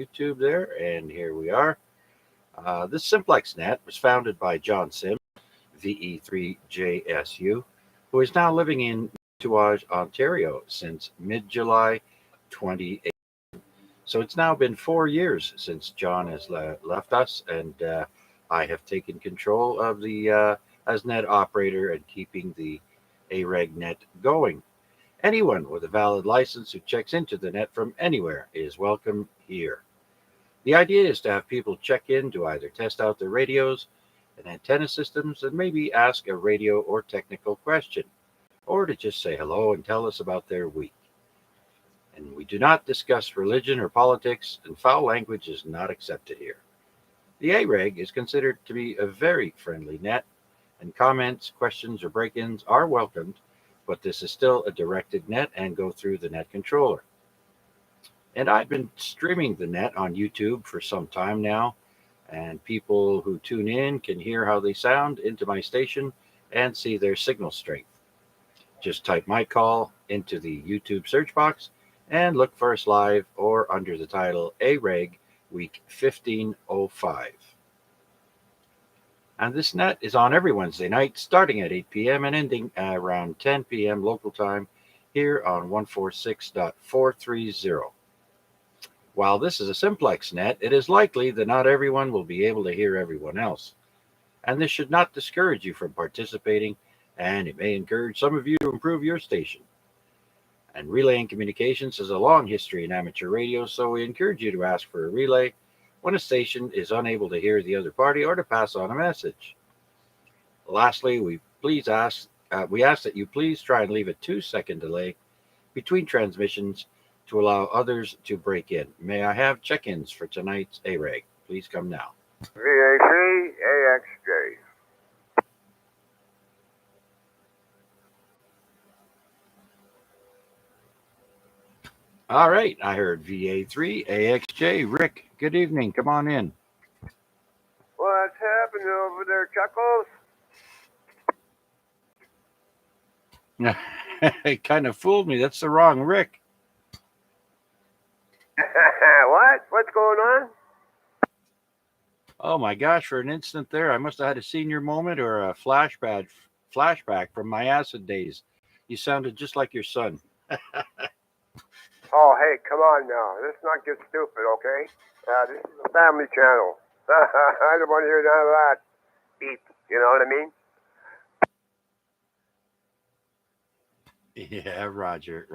YouTube there, and here we are. This Simplex Net was founded by John Sim, VE3JSU, who is now living in Tuage, Ontario since mid July 2018. So it's now been 4 years since John has left us, and I have taken control of the as net operator and keeping the AREG net going. Anyone with a valid license who checks into the net from anywhere is welcome here. The idea is to have people check in to either test out their radios and antenna systems and maybe ask a radio or technical question, or to just say hello and tell us about their week. And we do not discuss religion or politics, and foul language is not accepted here. The AREG is considered to be a very friendly net, and comments, questions, or break ins are welcomed, but this is still a directed net and go through the net controller. And I've been streaming the net on YouTube for some time now, and people who tune in can hear how they sound into my station and see their signal strength. Just type my call into the YouTube search box and look for us live or under the title AREG Week 1505. And this net is on every Wednesday night, starting at 8 p.m. and ending around 10 p.m. local time here on 146.430. While this is a simplex net, it is likely that not everyone will be able to hear everyone else. And this should not discourage you from participating, and it may encourage some of you to improve your station. And relaying communications has a long history in amateur radio, so we encourage you to ask for a relay when a station is unable to hear the other party or to pass on a message. Lastly, we ask that you please try and leave a 2-second delay between transmissions to allow others to break in. May I have check-ins for tonight's AREG? Please come now. VAC AXJ. All right, I heard VA3 AXJ. Rick, good evening. Come on in. What's happening over there, Chuckles? It kind of fooled me. That's the wrong Rick. What? What's going on? Oh my gosh, for an instant there, I must have had a senior moment or a flashback from my acid days. You sounded just like your son. Oh, hey, come on now. Let's not get stupid, okay? This is a family channel. I don't want to hear none of that beep. You know what I mean? Yeah, Roger.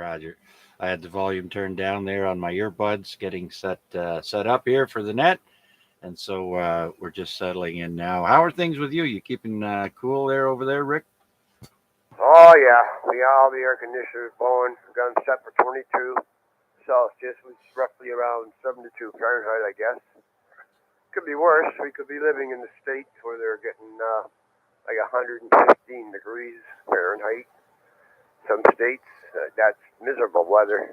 I had the volume turned down there on my earbuds, getting set up here for the net, and so we're just settling in now. How are things with you? You keeping cool there over there, Rick? Oh, yeah. We got all the air conditioners blowing. We got them set for 22 Celsius, which is roughly around 72 Fahrenheit, I guess. Could be worse. We could be living in the States where they're getting like 115 degrees Fahrenheit. Some states, that's miserable weather.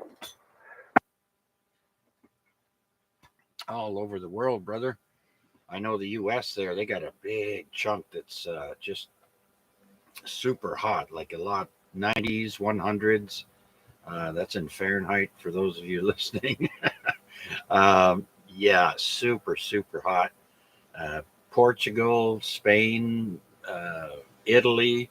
All over the world, brother. I know the U.S. there, they got a big chunk that's just super hot, like a lot 90s, 100s. That's in Fahrenheit for those of you listening. Yeah, super hot. Portugal, Spain, Italy,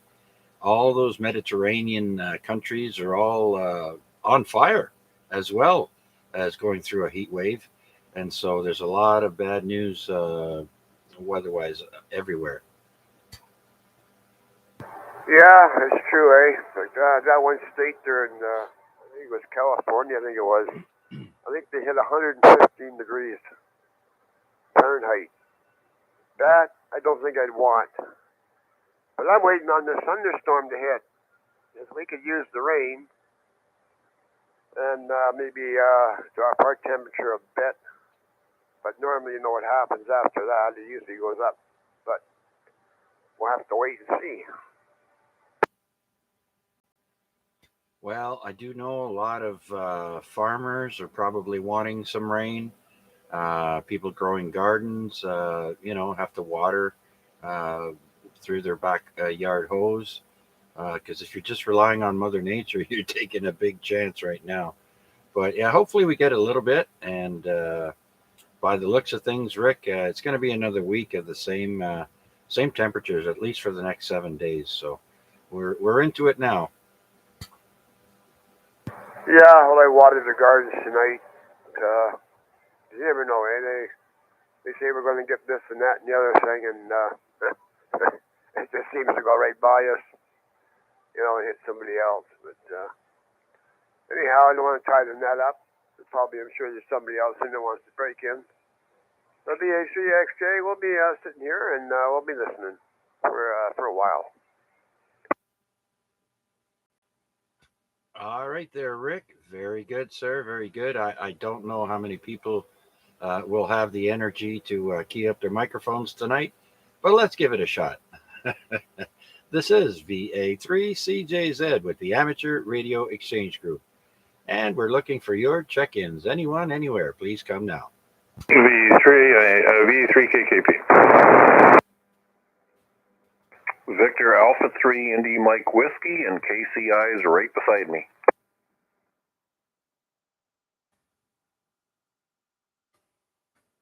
all those Mediterranean countries are all on fire as well as going through a heat wave. And so there's a lot of bad news weather-wise everywhere. Yeah, it's true, eh? But, that one state there in, I think it was California, I think it was. I think they hit 115 degrees Fahrenheit. That I don't think I'd want. But I'm waiting on the thunderstorm to hit. If we could use the rain and maybe drop our temperature a bit. But normally, you know what happens after that. It usually goes up. But we'll have to wait and see. Well, I do know a lot of farmers are probably wanting some rain. People growing gardens, have to water through their backyard hose. Because if you're just relying on Mother Nature, you're taking a big chance right now. But yeah, hopefully we get a little bit, and by the looks of things, Rick, it's going to be another week of the same temperatures, at least for the next 7 days. So we're into it now. Yeah, well, I watered the gardens tonight. You never know, eh? They say we're going to get this and that and the other thing, and it just seems to go right by us, and hit somebody else. But anyhow, I don't want to tie the net up. I'm sure there's somebody else in that wants to break in. The VA3XJ, we'll be sitting here and we'll be listening for a while. All right there, Rick. Very good, sir. Very good. I don't know how many people will have the energy to key up their microphones tonight, but let's give it a shot. This is VA3CJZ with the Amateur Radio Exchange Group, and we're looking for your check-ins. Anyone, anywhere, please come now. V3KKP. Victor Alpha 3 Indy Mike Whiskey, and KCI is right beside me.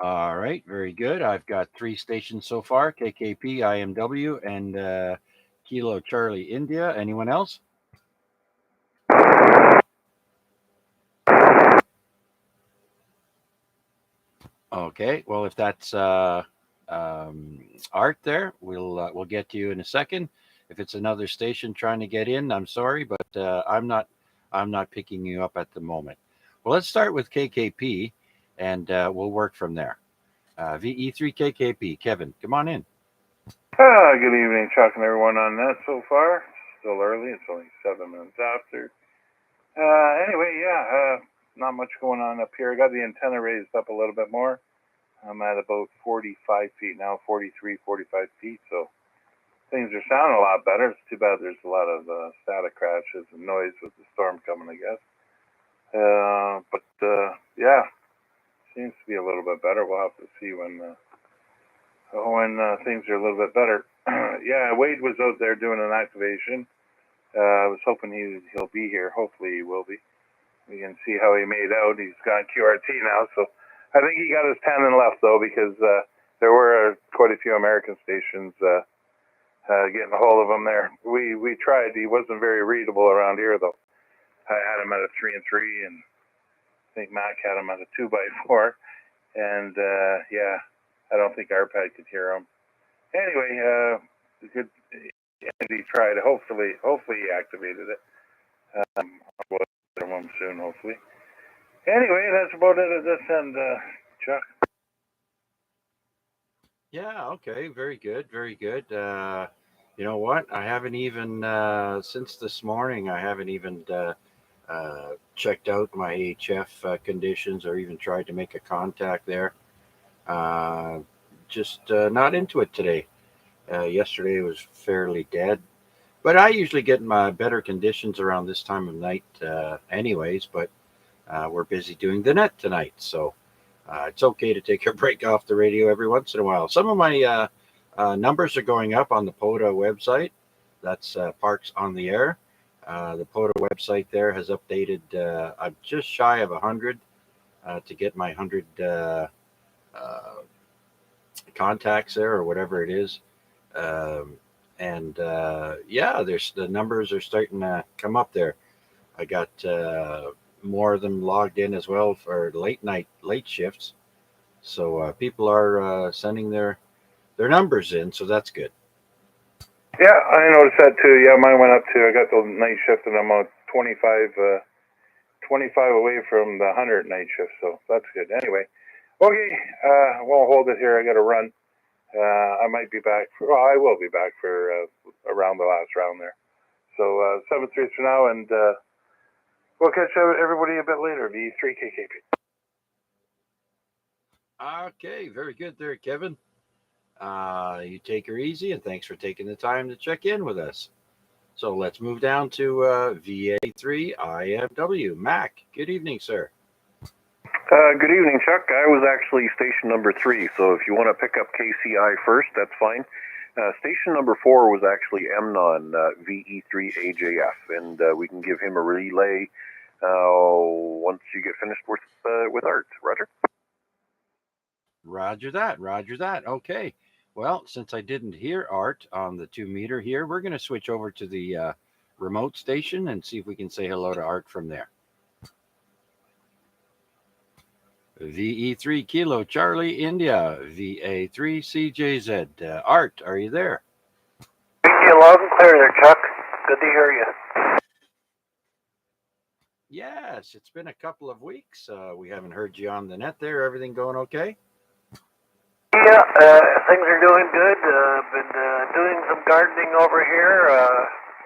All right, very good. I've got 3 stations so far: KKP, IMW, and Kilo Charlie India. Anyone else? Okay, well, if that's Art there, we'll get to you in a second. If it's another station trying to get in, I'm sorry, but I'm not picking you up at the moment. Well, let's start with KKP, and we'll work from there. VE3KKP, Kevin, come on in. Good evening, Chuck, and everyone on that so far. Still early. It's only 7 minutes after. Anyway, not much going on up here. I got the antenna raised up a little bit more. I'm at about 45 feet now, 43, 45 feet, so things are sounding a lot better. It's too bad there's a lot of static crashes and noise with the storm coming, I guess. Seems to be a little bit better. We'll have to see when things are a little bit better. Wade was out there doing an activation. I was hoping he'll be here. Hopefully he will be. We can see how he made out. He's got QRT now, so I think he got his 10 and left, though, because there were quite a few American stations getting a hold of him there. We tried. He wasn't very readable around here, though. I had him at a 3 and 3, and I think Mac had him at a 2x4. And, I don't think RPAD could hear him. Anyway, and he tried. Hopefully he activated it. We'll get him soon, hopefully. Anyway, that's about it at this end, Chuck. Yeah, okay, very good, very good. You know what? I haven't even, since this morning, I haven't even checked out my HF conditions or even tried to make a contact there. Just not into it today. Yesterday was fairly dead, but I usually get my better conditions around this time of night anyways, but we're busy doing the net tonight, so it's okay to take a break off the radio every once in a while. Some of my numbers are going up on the POTA website. That's Parks on the Air. The POTA website there has updated. I'm just shy of 100 to get my 100 contacts there, or whatever it is. There's the numbers are starting to come up there. I got more of them logged in as well for late shifts. So people are sending their numbers in, so that's good. Yeah, I noticed that too. Yeah, mine went up too. I got the night shift, and I'm on 25 away from the 100 night shift, so that's good. Anyway, okay, I won't hold it here. I got to run. I might be back. I will be back for around the last round there. So 7-3 for now, and we'll catch everybody a bit later. V3KKP. Okay, very good there, Kevin. You take her easy, and thanks for taking the time to check in with us. So let's move down to VA3 IMW. Mac, good evening, sir. Good evening, Chuck. I was actually station number 3, so if you want to pick up KCI first, that's fine. Station number 4 was actually MNON VE3AJF, and we can give him a relay once you get finished with Art. Roger. Roger that. Roger that. Okay. Well, since I didn't hear Art on the 2 meter here, we're going to switch over to the remote station and see if we can say hello to Art from there. VE3 Kilo Charlie India, VA3 CJZ. Art, are you there? You loud and clear there, Chuck. Good to hear you. Yes, it's been a couple of weeks. We haven't heard you on the net there. Everything going okay? Yeah, things are doing good. Been doing some gardening over here.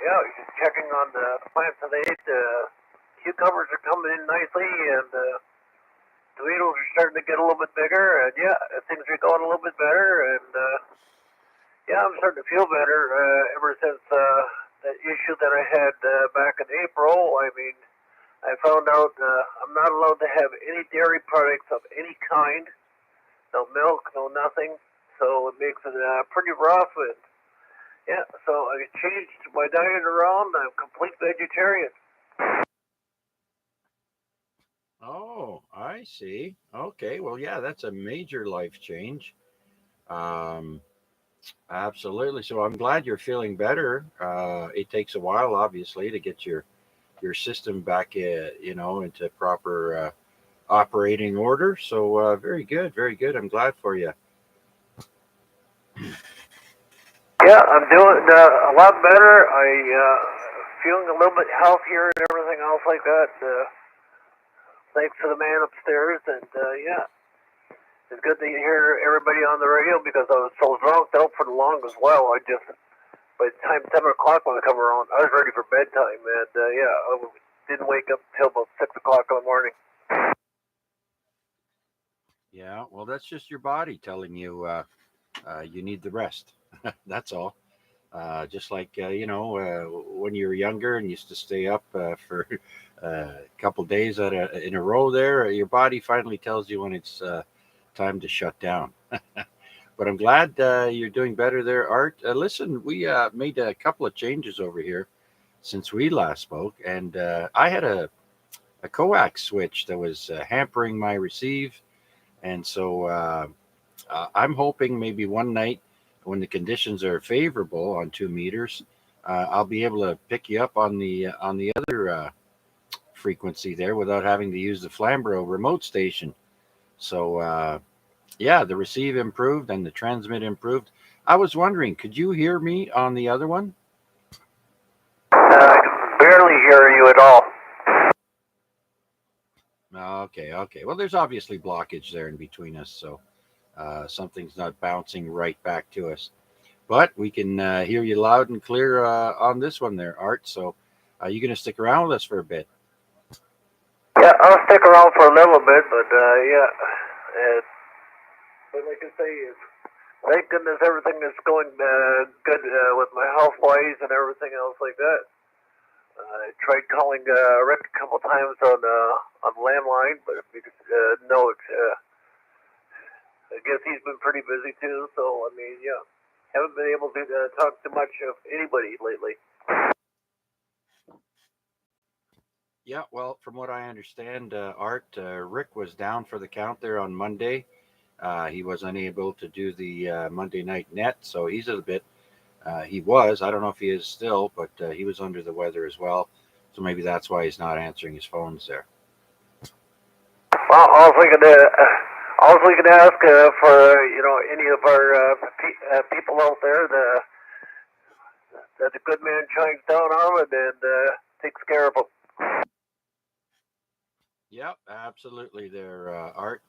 Yeah, just checking on the plants today. Cucumbers are coming in nicely, and tomatoes are starting to get a little bit bigger. And yeah, things are going a little bit better. And yeah, I'm starting to feel better ever since that issue that I had back in April. I mean, I found out I'm not allowed to have any dairy products of any kind. No milk, no nothing. So it makes it pretty rough. And yeah, so I changed my diet around. I'm a complete vegetarian. Oh, I see. Okay. Well, yeah, that's a major life change. Absolutely. So I'm glad you're feeling better. It takes a while, obviously, to get your system back, into proper operating order. So very good, very good. I'm glad for you. Yeah, I'm doing a lot better. Feeling a little bit healthier and everything else like that. Thanks to the man upstairs, and yeah, it's good to hear everybody on the radio because I was so zonked out for the longest while. By the time 7 o'clock when I come around, I was ready for bedtime, and yeah, I didn't wake up till about 6 o'clock in the morning. Yeah, well, that's just your body telling you you need the rest. That's all. Just like when you were younger and used to stay up for a couple days in a row, there, your body finally tells you when it's time to shut down. But I'm glad you're doing better there, Art. Listen, we made a couple of changes over here since we last spoke, and I had a coax switch that was hampering my receive, and so I'm hoping maybe one night when the conditions are favorable on 2 meters, I'll be able to pick you up on the other frequency there without having to use the Flamborough remote station. So yeah, the receive improved and the transmit improved. I was wondering, could you hear me on the other one? I can barely hear you at all. Okay. Well, there's obviously blockage there in between us, so something's not bouncing right back to us. But we can hear you loud and clear on this one there, Art. So are you going to stick around with us for a bit? Yeah, I'll stick around for a little bit, but yeah. But like I say, thank goodness everything is going good with my health-wise and everything else like that. I tried calling Rick a couple times on landline, but no. I guess he's been pretty busy too. So I mean, yeah, haven't been able to talk to much of anybody lately. Yeah, well, from what I understand, Art, Rick was down for the count there on Monday. He was unable to do the Monday night net, so he's a bit. He was. I don't know if he is still, but he was under the weather as well. So maybe that's why he's not answering his phones there. Well, all we can ask for any of our people out there that the good man chimes down on and takes care of them. Yep, absolutely there, Art.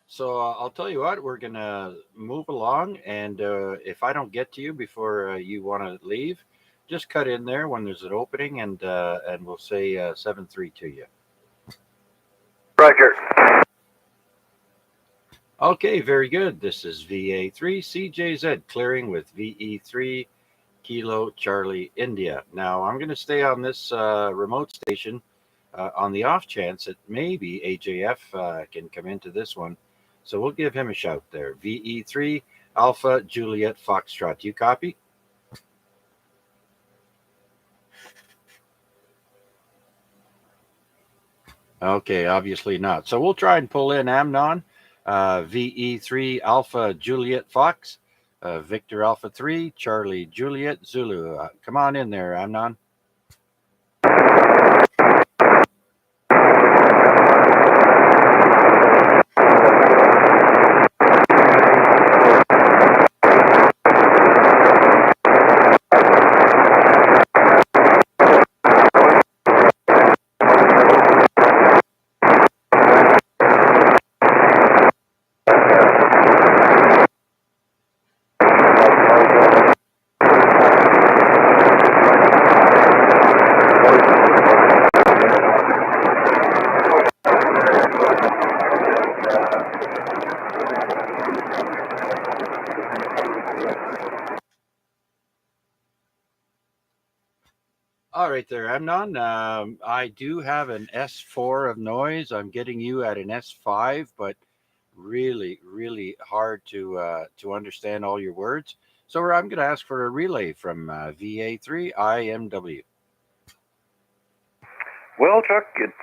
So I'll tell you what, we're going to move along. And if I don't get to you before you want to leave, just cut in there when there's an opening and we'll say 7-3 to you. Roger. Okay, very good. This is VA3 CJZ clearing with VE3 Kilo Charlie India. Now I'm going to stay on this remote station on the off chance that maybe AJF can come into this one. So we'll give him a shout there. VE3 Alpha Juliet Foxtrot. You copy? Okay, obviously not. So we'll try and pull in Amnon. VE3 Alpha Juliet Fox, Victor Alpha 3, Charlie Juliet Zulu. Come on in there, Amnon. All right there, Amnon. I do have an S4 of noise. I'm getting you at an S5, but really, really hard to understand all your words. So I'm going to ask for a relay from VA3 IMW. Well, Chuck, it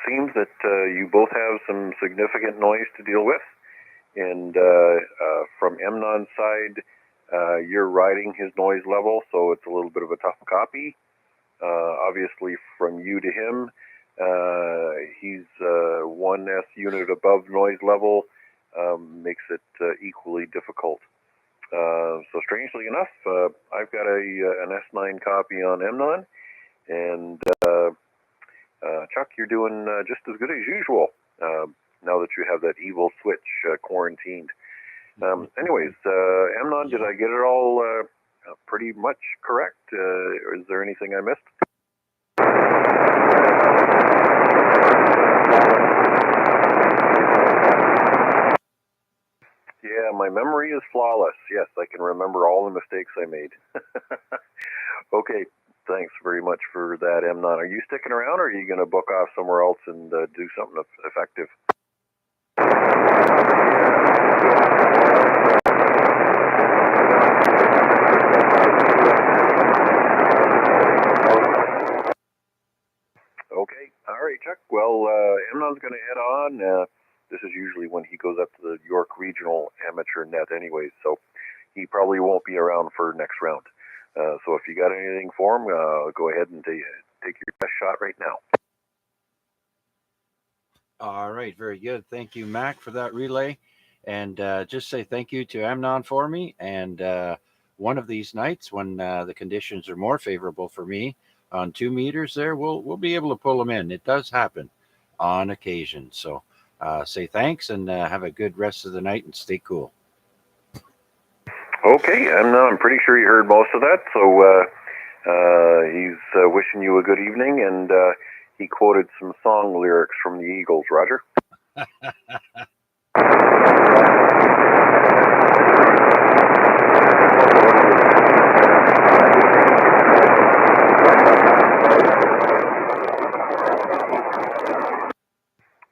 seems that you both have some significant noise to deal with, and from Amnon's side, you're riding his noise level, so it's a little bit of a tough copy. Obviously, from you to him, he's 1 S unit above noise level, makes it equally difficult. So strangely enough, I've got an S9 copy on Amnon, and Chuck, you're doing just as good as usual now that you have that evil switch quarantined. Anyways, Amnon, did I get it all pretty much correct? Or is there anything I missed? Yeah, my memory is flawless. Yes, I can remember all the mistakes I made. Okay, thanks very much for that, Amnon. Are you sticking around, or are you going to book off somewhere else and do something effective? Okay, all right, Chuck. Well, Amnon's going to head on. This is usually when he goes up to the York Regional Amateur Net anyways, so he probably won't be around for next round. So if you got anything for him, go ahead and take your best shot right now. All right, very good. Thank you, Mac, for that relay. And just say thank you to Amnon for me. And one of these nights, when the conditions are more favorable for me on 2 meters there, we'll be able to pull them in. It does happen on occasion. So say thanks and have a good rest of the night and stay cool. Okay, I'm pretty sure you heard most of that. So he's wishing you a good evening, and he quoted some song lyrics from the Eagles. Roger.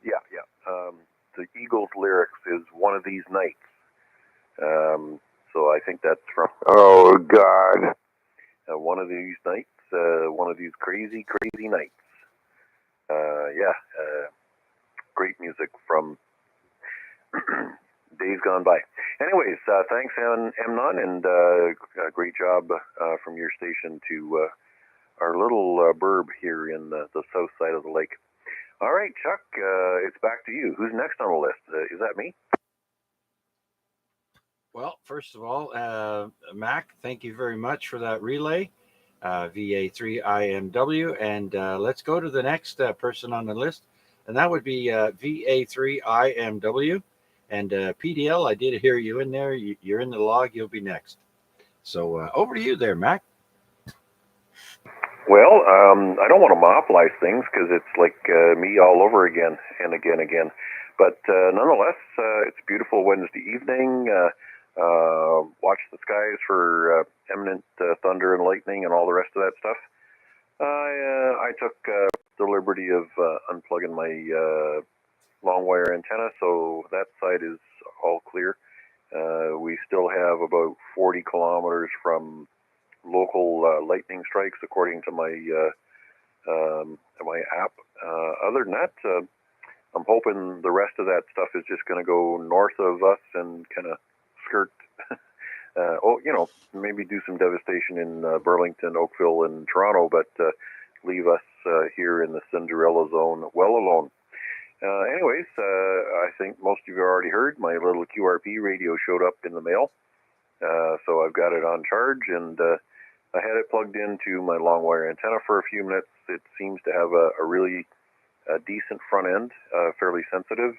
Yeah. The Eagles lyrics is "One of These Nights." So I think that's from. Oh, God. One of these nights, one of these crazy, crazy nights. Great music from days gone by. Anyways, thanks, Amnon, and great job from your station to our little burb here in the south side of the lake. All right, Chuck, it's back to you. Who's next on the list? Is that me? Well, first of all, Mac, thank you very much for that relay, VA3IMW. And let's go to the next person on the list, and that would be VA3IMW. And PDL, I did hear you in there. You're in the log. You'll be next. So over to you there, Mac. Well, I don't want to monopolize things because it's like me all over again and again. But nonetheless, it's a beautiful Wednesday evening. Watch the skies for imminent thunder and lightning and all the rest of that stuff. I took the liberty of unplugging my long wire antenna, so that side is all clear. We still have about 40 kilometers from local lightning strikes, according to my my app. Other than that, I'm hoping the rest of that stuff is just going to go north of us and kind of skirt. Maybe do some devastation in Burlington, Oakville, and Toronto, but leave us here in the Cinderella zone well alone. Anyways, I think most of you already heard my little QRP radio showed up in the mail. So I've got it on charge, and I had it plugged into my long wire antenna for a few minutes. It seems to have a really decent front end, fairly sensitive.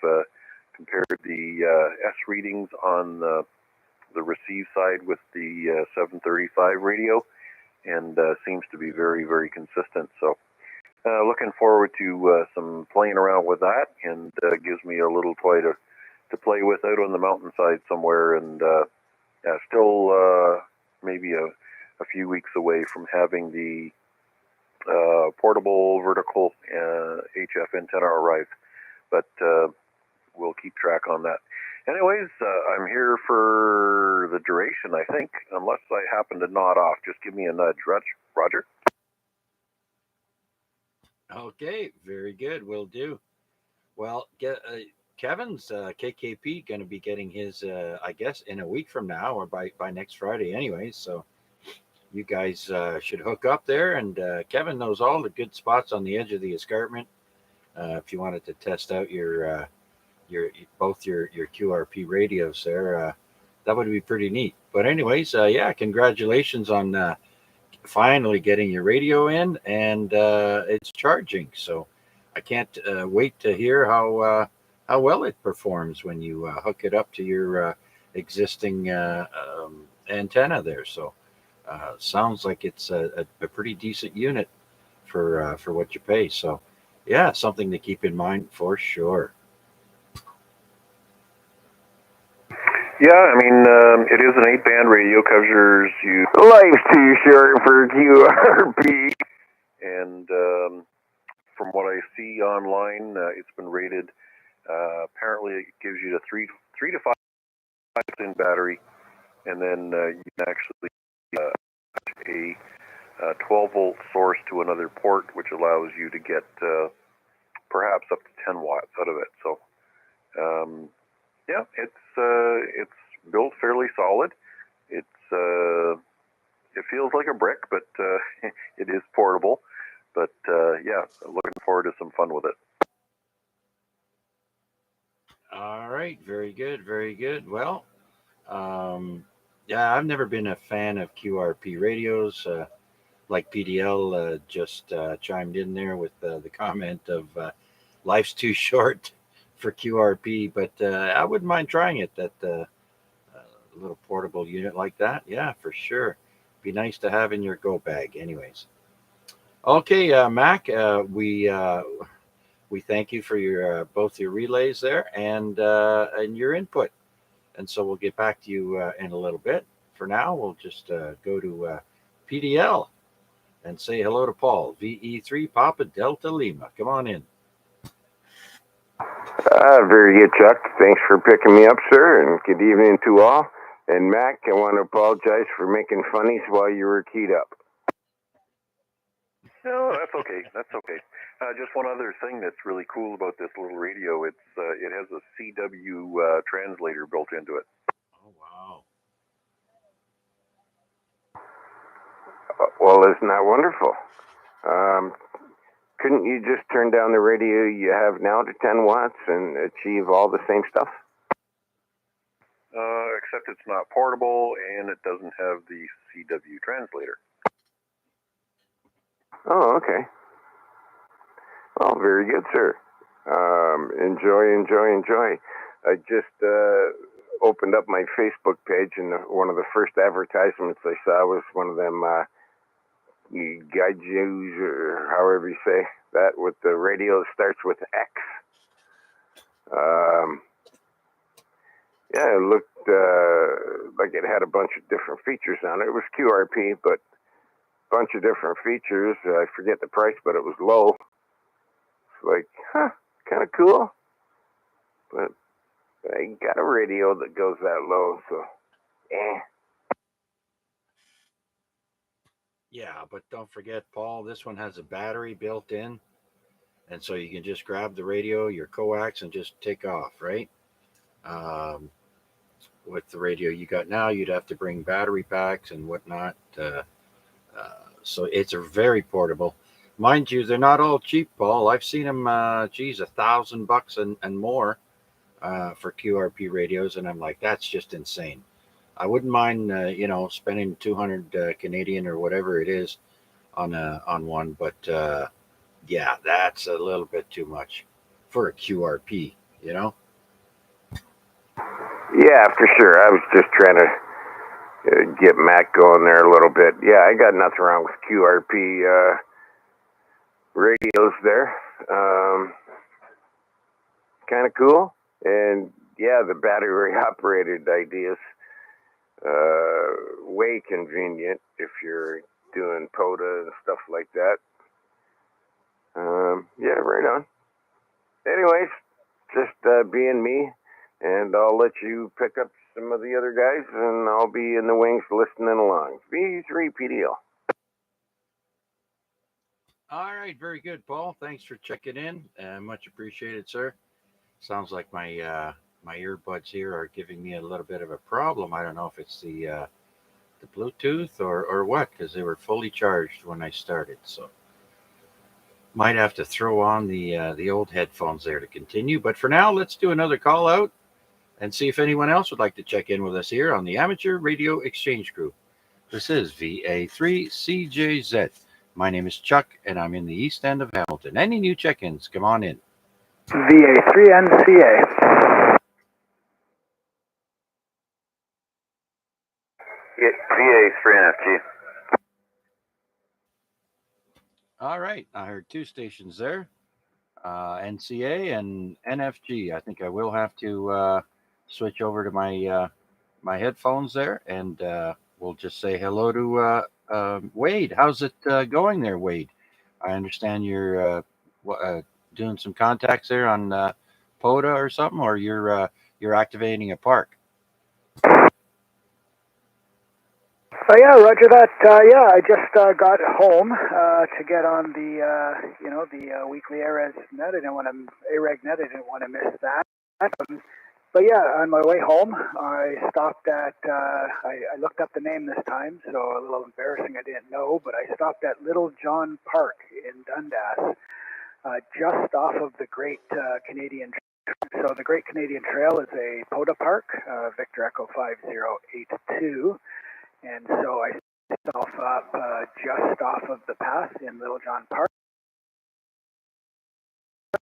Compared the S readings on the receive side with the 735 radio, and seems to be very, very consistent. So looking forward to some playing around with that, and gives me a little toy to play with out on the mountainside somewhere, and still maybe a few weeks away from having the portable vertical HF antenna arrive, but we'll keep track on that. Anyways, I'm here for the duration, I think, unless I happen to nod off. Just give me a nudge, Roger. Okay, very good. Will do. Well, Kevin's KKP going to be getting his, I guess, in a week from now, or by next Friday anyway. So you guys should hook up there. And Kevin knows all the good spots on the edge of the escarpment. If you wanted to test out your QRP radios there, that would be pretty neat. But anyways, congratulations on finally getting your radio in, and it's charging. So I can't wait to hear how well it performs when you hook it up to your existing antenna there. So sounds like it's a pretty decent unit for what you pay. So yeah, something to keep in mind for sure. Yeah, I mean, it is an 8-band radio, covers you. Life's too short for QRP. And from what I see online, it's been rated. Apparently, it gives you the 3 to 5 in battery, and then you can actually attach a 12-volt source to another port, which allows you to get perhaps up to 10 watts out of it. So, yeah, it's built fairly solid. It feels like a brick, but it is portable. But yeah, looking forward to some fun with it. All right, very good, very good. Well, yeah, I've never been a fan of QRP radios. Like PDL just chimed in there with the comment of life's too short for QRP, but I wouldn't mind trying it. That little portable unit like that, yeah, for sure. Be nice to have in your go bag, anyways. Okay, Mac, we thank you for your both your relays there and your input. And so we'll get back to you in a little bit. For now, we'll just go to PDL and say hello to Paul. VE3 Papa Delta Lima. Come on in. Very good, Chuck. Thanks for picking me up, sir, and good evening to all. And Mac, I want to apologize for making funnies while you were keyed up. No, that's okay. That's okay. Just one other thing that's really cool about this little radio. It has a CW translator built into it. Oh, wow. Well, isn't that wonderful? Couldn't you just turn down the radio you have now to 10 watts and achieve all the same stuff? Except it's not portable and it doesn't have the CW translator. Oh, okay. Well, very good, sir. Enjoy. I just opened up my Facebook page, and one of the first advertisements I saw was one of them gaijus, or however you say that, with the radio that starts with X. Yeah, it looked like it had a bunch of different features on it. It was QRP, but a bunch of different features. I forget the price, but it was low. It's like, kind of cool. But I got a radio that goes that low, so, Yeah, but don't forget, Paul, this one has a battery built in. and so you can just grab the radio, your coax, and just take off, right? Um, with the radio you got now, you'd have to bring battery packs and whatnot. So it's a very portable. Mind you, they're not all cheap, Paul. I've seen them, geez, $1,000 and more for QRP radios, and I'm like, that's just insane. I wouldn't mind, spending 200 Canadian or whatever it is on one, but yeah, that's a little bit too much for a QRP, you know. Yeah, for sure. I was just trying to get Matt going there a little bit. Yeah, I got nothing wrong with QRP radios there. Kind of cool. And yeah, the battery operated ideas, way convenient if you're doing POTA and stuff like that. Yeah, right on. Anyways, just being me, and I'll let you pick up some of the other guys, and I'll be in the wings listening along. V3PDL. All right, very good, Paul. Thanks for checking in. Much appreciated, sir. Sounds like my earbuds here are giving me a little bit of a problem. I don't know if it's the Bluetooth or what, because they were fully charged when I started. So might have to throw on the old headphones there to continue. But for now, let's do another call out and see if anyone else would like to check in with us here on the Amateur Radio Exchange Group. This is VA3CJZ. My name is Chuck, and I'm in the east end of Hamilton. Any new check-ins, come on in. VA3NCA. VA3NFG. All right, I heard two stations there, NCA and NFG. I think I will have to switch over to my headphones there, and we'll just say hello to Wade. How's it going there, Wade? I understand you're doing some contacts there on POTA or something, or you're activating a park. Yeah, Roger that. Yeah, I just got home to get on the weekly AREG net. AREG net. I didn't want to miss that. But yeah, on my way home, I stopped at. I looked up the name this time, so a little embarrassing. I didn't know, but I stopped at Little John Park in Dundas, just off of the Great Canadian. So the Great Canadian Trail is a POTA park, Victor Echo 5082. And so I set myself up just off of the path in Little John Park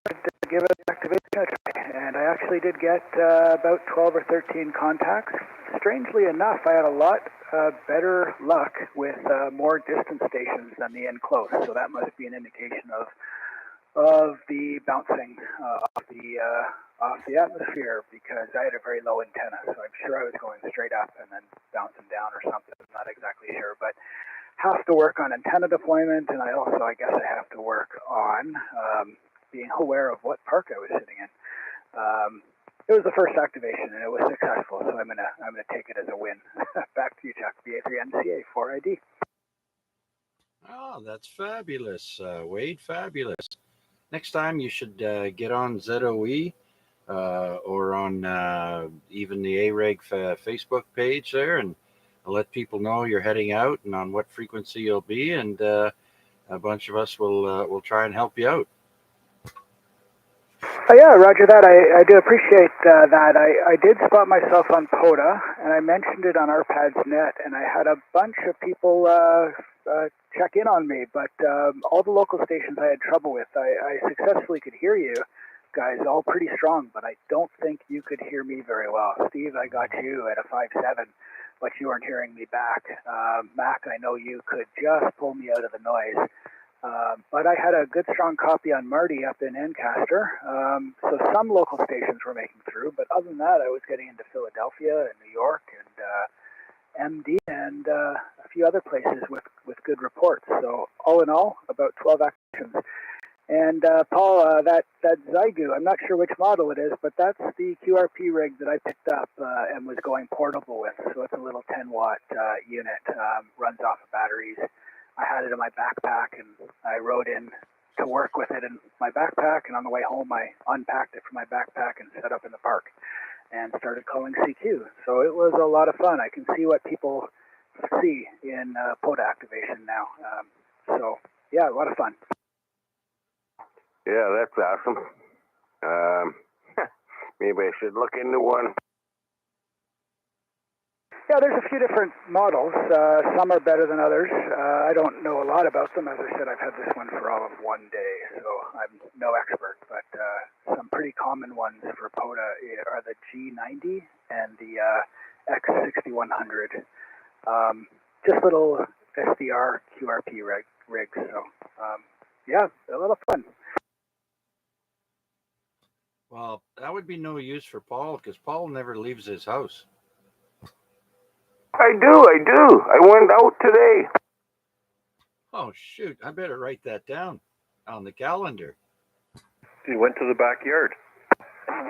to give it activation a try. And I actually did get about 12 or 13 contacts. Strangely enough, I had a lot better luck with more distant stations than the in close. So that must be an indication of the bouncing off the atmosphere, because I had a very low antenna, so I'm sure I was going straight up and then bouncing down or something. I'm not exactly sure, but have to work on antenna deployment, and I guess I have to work on being aware of what park I was sitting in. It was the first activation, and it was successful, so I'm gonna take it as a win. Back to you, Chuck. VA3NCA 4ID. Oh, that's fabulous, Wade. Fabulous. Next time you should get on ZOE or on even the AREG Facebook page there, and let people know you're heading out and on what frequency you'll be, and a bunch of us will try and help you out. Yeah, Roger that. I do appreciate that. I did spot myself on POTA, and I mentioned it on ARPAD's net, and I had a bunch of people check in on me, but all the local stations I had trouble with. I successfully could hear you guys all pretty strong, but I don't think you could hear me very well. Steve, I got you at a 5.7, but you weren't hearing me back. Mac, I know you could just pull me out of the noise. But I had a good strong copy on Marty up in Ancaster. So some local stations were making through, but other than that, I was getting into Philadelphia and New York and MD and a few other places with good reports. So all in all, about 12 actions. And Paul, that Zygu, I'm not sure which model it is, but that's the QRP rig that I picked up and was going portable with. So it's a little 10-watt unit, runs off of batteries. I had it in my backpack, and I rode in to to work with it in my backpack, and on the way home I unpacked it from my backpack and set up in the park and started calling CQ. So it was a lot of fun. I can see what people see in POTA activation now. So yeah, a lot of fun. Yeah, that's awesome. Maybe I should look into one. Yeah, there's a few different models. Some are better than others. I don't know a lot about them. As I said, I've had this one for all of one day, so I'm no expert. But some pretty common ones for POTA are the G90 and the X6100. Just little SDR QRP rigs. So yeah, a lot of fun. Well, that would be no use for Paul because Paul never leaves his house. I do. I went out today. Oh, shoot. I better write that down on the calendar. You went to the backyard.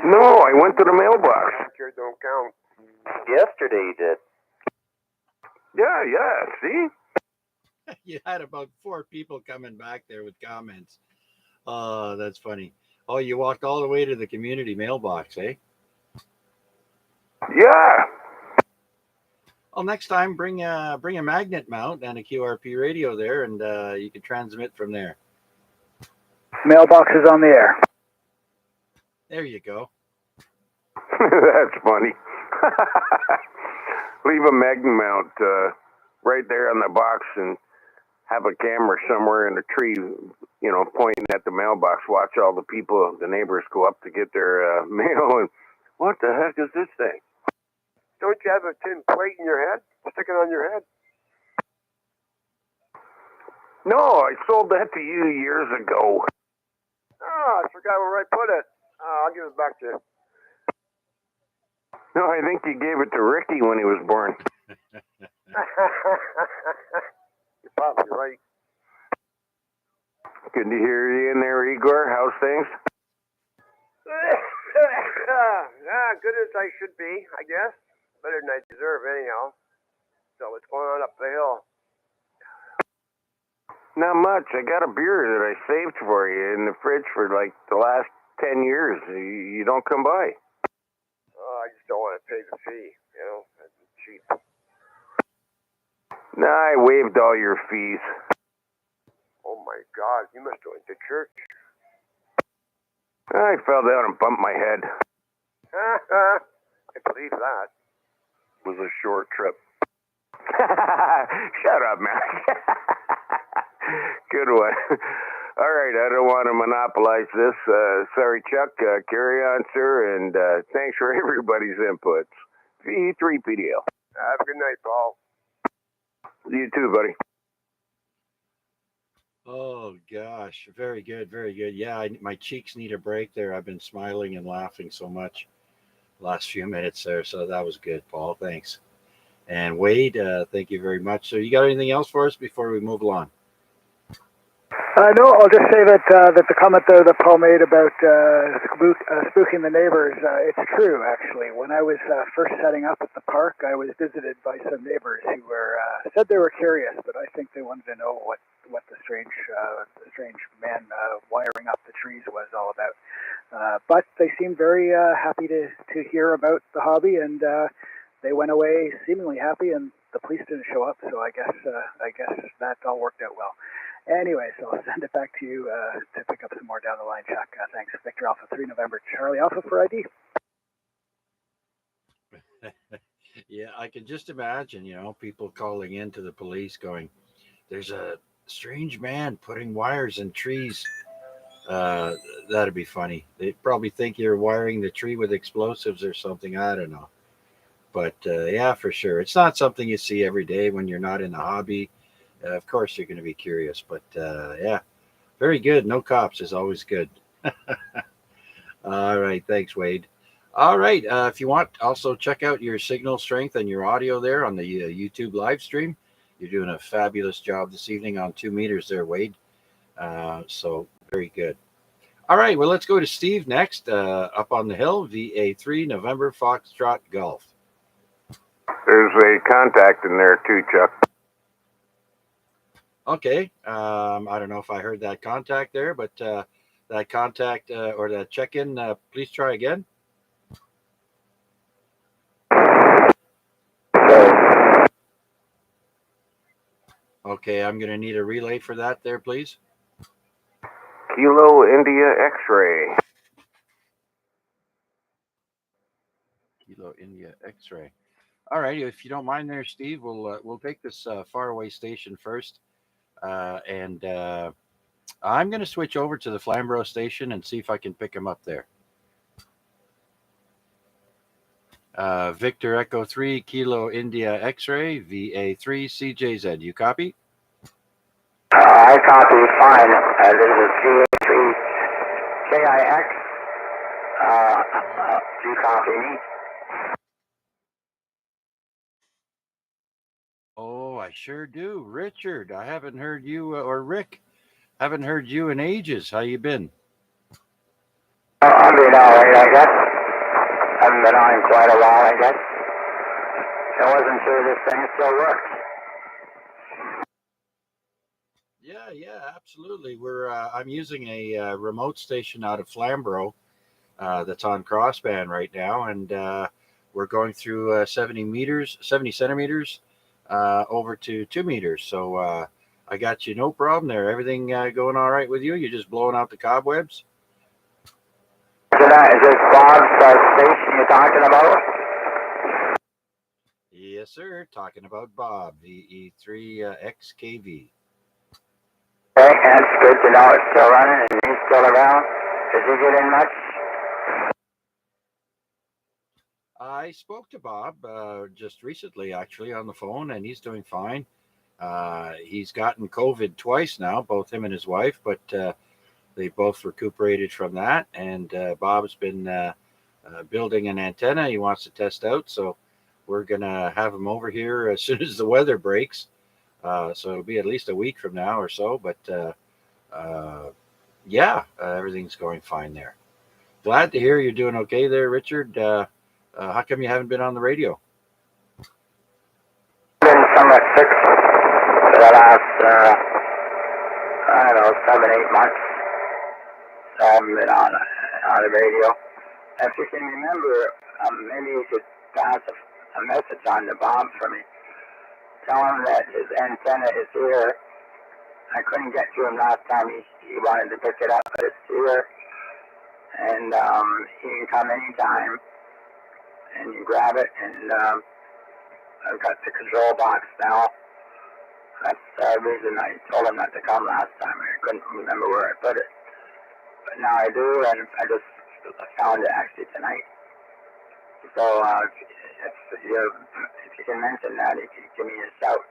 No, I went to the mailbox. Backyard don't count. Yesterday you did. Yeah, see? You had about 4 people coming back there with comments. Oh, that's funny. Oh, you walked all the way to the community mailbox, eh? Yeah. Well, next time bring a magnet mount and a QRP radio there, and you can transmit from there. Mailbox is on the air. There you go. That's funny. Leave a magnet mount right there on the box and have a camera somewhere in the tree, pointing at the mailbox. Watch all the people, the neighbors go up to get their mail, and what the heck is this thing? Don't you have a tin plate in your head? Stick it on your head? No, I sold that to you years ago. Oh, I forgot where I put it. I'll give it back to you. No, I think you gave it to Ricky when he was born. You're probably right. Good to hear you in there, Igor. How's things? Good as I should be, I guess. Better than I deserve, anyhow. So what's going on up the hill? Not much. I got a beer that I saved for you in the fridge for like the last 10 years. You don't come by. Oh, I just don't want to pay the fee, That's cheap. Nah, I waived all your fees. Oh my God, you must have went to church. I fell down and bumped my head. I believe that. It was a short trip. Shut up, man. Good one. All right, I don't want to monopolize this. Sorry, Chuck. Carry on, sir, and thanks for everybody's inputs. V3PDL. Have a good night, Paul. You too, buddy. Oh, gosh. Very good. Very good. Yeah, my cheeks need a break there. I've been smiling and laughing so much last few minutes there. So that was good, Paul. Thanks. And Wade, thank you very much. So you got anything else for us before we move along? No, I'll just say that the comment there that Paul made about spooking the neighbors, it's true, actually. When I was first setting up at the park, I was visited by some neighbors who said they were curious, but I think they wanted to know what the strange man wiring up the trees was all about. But they seemed very happy to hear about the hobby, and they went away seemingly happy, and the police didn't show up, so I guess that all worked out well. Anyway, so I'll send it back to you to pick up some more down the line, Chuck. Thanks. Victor Alpha 3 November Charlie Alpha for ID. Yeah, I can just imagine, people calling in to the police going, there's a strange man putting wires in trees. That'd be funny. They'd probably think you're wiring the tree with explosives or something. I don't know. But yeah, for sure. It's not something you see every day when you're not in the hobby. Of course, you're going to be curious. But yeah, very good. No cops is always good. All right. Thanks, Wade. All right. If you want, also check out your signal strength and your audio there on the YouTube live stream. You're doing a fabulous job this evening on 2 meters there, Wade. So very good. All right. Well, let's go to Steve next. Up on the hill, VA3 November Foxtrot Golf. There's a contact in there too, Chuck. Okay. I don't know if I heard that contact there, but that contact or that check-in, please try again. Okay, I'm going to need a relay for that there, please. Kilo India X-ray. Kilo India X-ray. All right, if you don't mind there, Steve, we'll take this faraway station first, and I'm going to switch over to the Flamborough station and see if I can pick him up there. Victor Echo 3 Kilo India X-ray VA3 CJZ. You copy? I copy, fine. This is VA3 KIX. Do you copy me? Oh, I sure do. Richard, I haven't heard you, or Rick, haven't heard you in ages. How you been? I'm doing alright, I guess. Haven't been on in quite a while, I guess. I wasn't sure this thing still works. Yeah, absolutely. I'm using a remote station out of Flamborough that's on crossband right now, and we're going through 70 centimeters over to 2 meters. So I got you no problem there. Everything going all right with you? You're just blowing out the cobwebs? Is this Bob's station you're talking about? Yes, sir. Talking about Bob, VE3XKV. Okay, that's good to know it's still running and he's still around. Is he getting much? I spoke to Bob just recently, actually, on the phone, and he's doing fine. He's gotten COVID twice now, both him and his wife, but they both recuperated from that. And Bob's been building an antenna he wants to test out. So we're going to have him over here as soon as the weather breaks. So it'll be at least a week from now or so. But everything's going fine there. Glad to hear you're doing okay there, Richard. How come you haven't been on the radio? Been somewhat sick for the last, 7-8 months. So I haven't been on the radio. If you can remember, maybe you could pass a message on to Bob for me. Tell him that his antenna is here. I couldn't get to him last time. He wanted to pick it up, but it's here. And he can come anytime and you grab it. And I've got the control box now. That's the reason I told him not to come last time. I couldn't remember where I put it. But now I do, and I just found it actually tonight. So if you can mention that, you can give me a shout.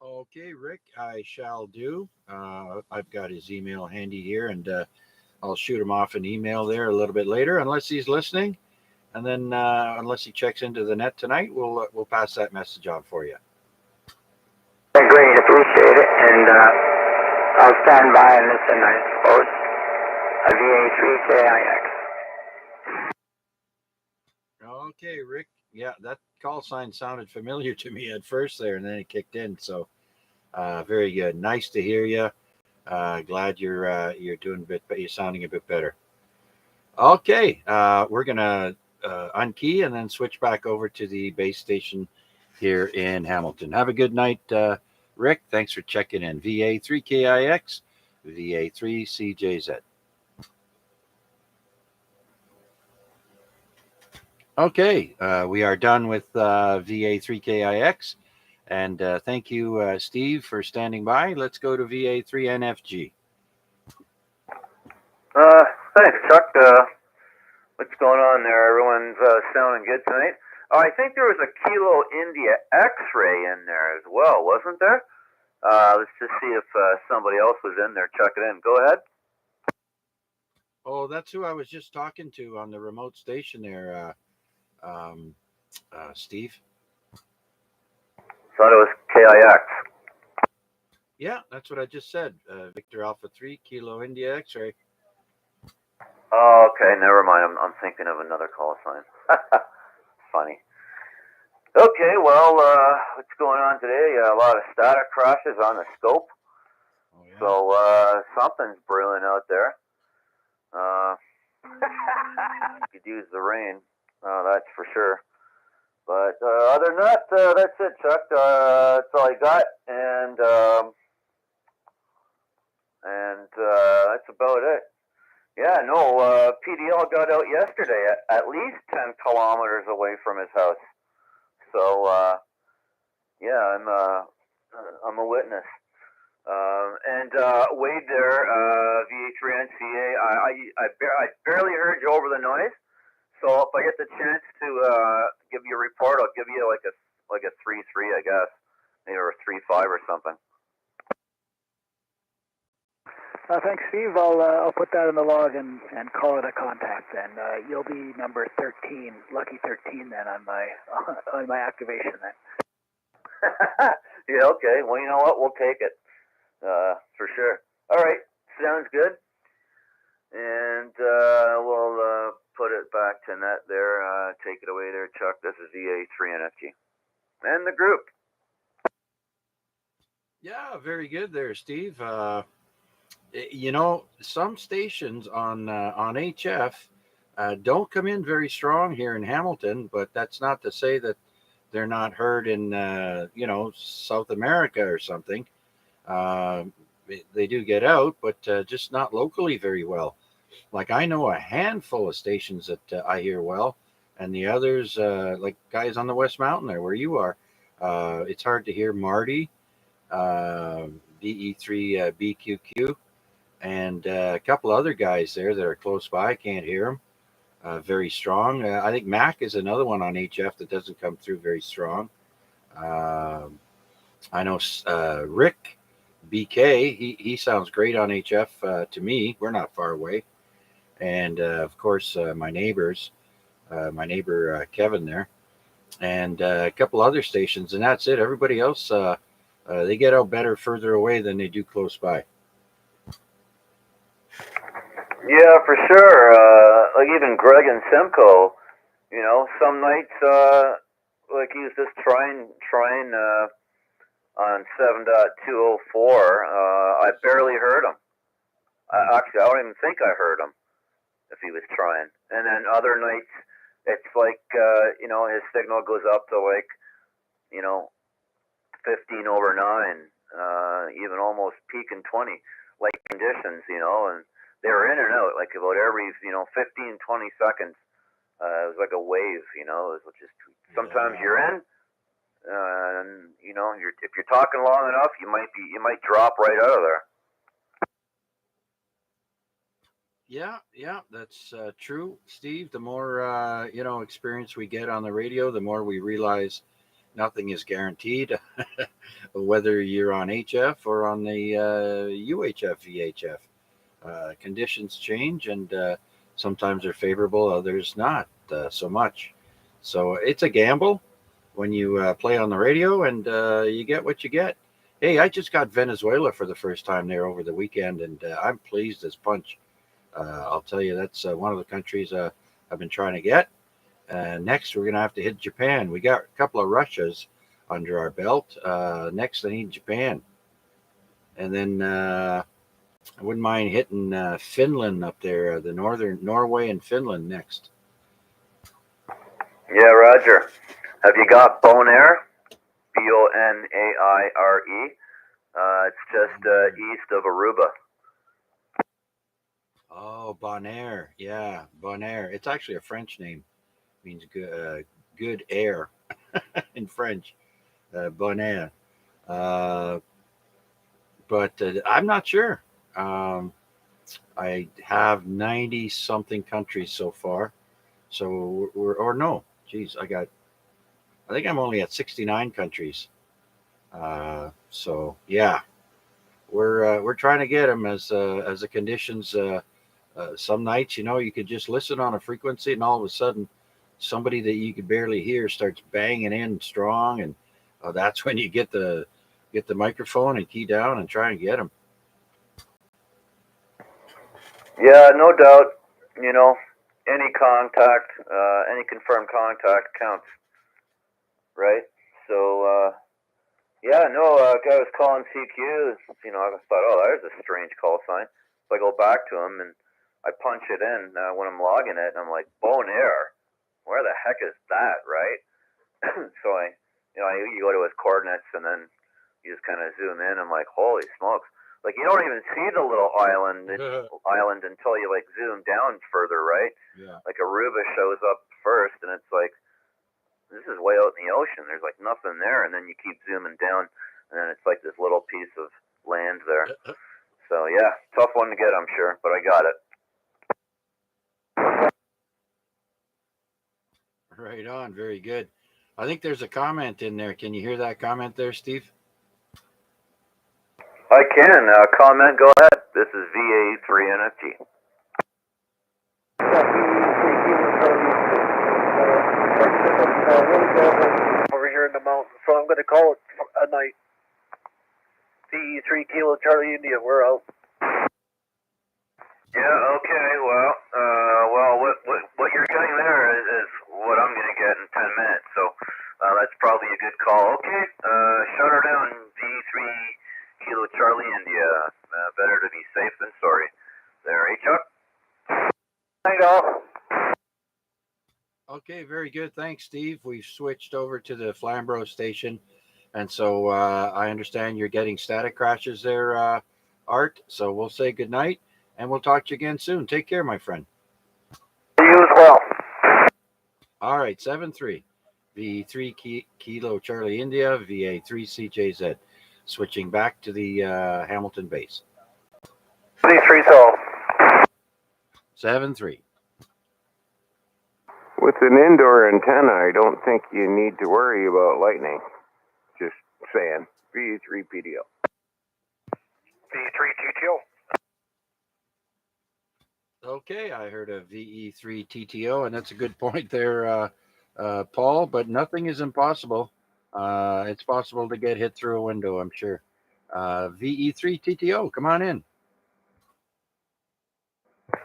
Okay, Rick, I shall do. I've got his email handy here, and I'll shoot him off an email there a little bit later, unless he's listening. And then, unless he checks into the net tonight, we'll pass that message on for you. Great, appreciate it, and I'll stand by and listen, I suppose. A VA3KIX. Okay, Rick. Yeah, that call sign sounded familiar to me at first there, and then it kicked in. So, very good. Nice to hear you. Glad you're doing a bit. You're sounding a bit better. Okay, we're gonna unkey and then switch back over to the base station here in Hamilton. Have a good night, Rick. Thanks for checking in. VA3KIX, VA3CJZ. Okay, we are done with VA3KIX, and thank you, Steve, for standing by. Let's go to VA3NFG. Thanks, Chuck. What's going on there? Everyone's sounding good tonight. Oh, I think there was a Kilo India X-ray in there as well, wasn't there? Let's just see if somebody else was in there. Chuck it in. Go ahead. Oh, that's who I was just talking to on the remote station there, Steve. Thought it was KIX. Yeah, that's what I just said. Victor Alpha 3, Kilo India X-ray. Oh, okay. Never mind. I'm thinking of another call sign. Funny. Okay, well, what's going on today? A lot of static crashes on the scope. Oh, yeah. So something's brewing out there. Could use the rain, that's for sure. But other than that, that's it, Chuck. That's all I got, and that's about it. Yeah, no. PDL got out yesterday, at least 10 kilometers away from his house. So yeah, I'm a witness. And Wade there, VA3NCA. I barely heard you over the noise. So if I get the chance to give you a report, I'll give you like a 3-3, I guess, maybe or a 3-5 or something. Thanks, Steve. I'll put that in the log and call it a contact. Then you'll be number 13, lucky 13 then on my activation then. Yeah, okay. Well, you know what? We'll take it for sure. All right, sounds good. And we'll put it back to Net there. Take it away there, Chuck. This is VA3NFG and the group. Yeah, very good there, Steve. You know, some stations on HF don't come in very strong here in Hamilton, but that's not to say that they're not heard in South America or something. They do get out, but just not locally very well. Like I know a handful of stations that I hear well, and the others, like guys on the West Mountain there where you are, it's hard to hear Marty, DE3BQQ, and a couple other guys there that are close by. I can't hear them very strong. I think Mac is another one on HF that doesn't come through very strong. I know Rick BK, he sounds great on HF to me. We're not far away. And of course, my neighbor Kevin there, and a couple other stations, and that's it. Everybody else, they get out better further away than they do close by. Yeah, for sure. Like even Greg and Simcoe, you know, some nights, like he was just trying on 7.204. I barely heard him. Actually, I don't even think I heard him if he was trying. And then other nights, it's like, his signal goes up to like, 15 over 9, even almost peaking 20, like conditions, and they were in and out like about every 15-20 seconds. It was like a wave, it was just sometimes you're in, and if you're talking long enough, you might drop right out of there. Yeah, that's true, Steve. The more experience we get on the radio, the more we realize nothing is guaranteed, whether you're on HF or on the UHF, VHF. Conditions change, and sometimes they're favorable, others not so much. So it's a gamble when you play on the radio, and you get what you get. Hey, I just got Venezuela for the first time there over the weekend, and I'm pleased as punch. I'll tell you, that's one of the countries I've been trying to get. Next, we're going to have to hit Japan. We got a couple of Russias under our belt. Next, I need Japan. And then I wouldn't mind hitting Finland up there, the northern Norway and Finland next. Yeah, Roger. Have you got Bonaire? Bonaire. It's just east of Aruba. Oh, Bonaire. Yeah, Bonaire. It's actually a French name. It means good air in French. Bonaire. But I'm not sure. I have 90 something countries so far. So I think I'm only at 69 countries. So yeah, we're trying to get them as the conditions. Some nights, you could just listen on a frequency, and all of a sudden, somebody that you could barely hear starts banging in strong, and that's when you get the microphone and key down and try and get them. Yeah, no doubt. Any contact, any confirmed contact counts. right? So, yeah, no, guy was calling CQ. You know, I thought, oh, there's a strange call sign. So I go back to him and I punch it in when I'm logging it, and I'm like, Bonaire, where the heck is that, right? So you go to his coordinates and then you just kind of zoom in. I'm like, holy smokes! Like you don't even see the little island until you like zoom down further, right? Yeah. Like Aruba shows up first, and it's like this is way out in the ocean. There's like nothing there, and then you keep zooming down, and then it's like this little piece of land there. So yeah, tough one to get, I'm sure, but I got it. Right on. Very good. I think there's a comment in there. Can you hear that comment there, Steve? I can. Comment, go ahead. This is VA3NFT. Over here in the mountains, so I'm going to call it a night. CE3 Kilo Charlie India, we're out. Yeah, okay, well, what you're getting there is what I'm going to get in 10 minutes, so that's probably a good call. Okay, shut her down, V3 Kilo Charlie India. Better to be safe than sorry. There, hey, Chuck? Night all. Okay, very good. Thanks, Steve. We've switched over to the Flamborough station. And so I understand you're getting static crashes there, Art. So we'll say good night and we'll talk to you again soon. Take care, my friend. You as well. All right, 7-3. V3 Kilo Charlie India, VA3 CJZ. Switching back to the Hamilton base. 3 all. 7-3. With an indoor antenna, I don't think you need to worry about lightning. Just saying. V3 PDO. V3 TTO. Okay, I heard a VE3 TTO, and that's a good point there, Paul, but nothing is impossible. It's possible to get hit through a window, I'm sure. VE3 TTO, come on in.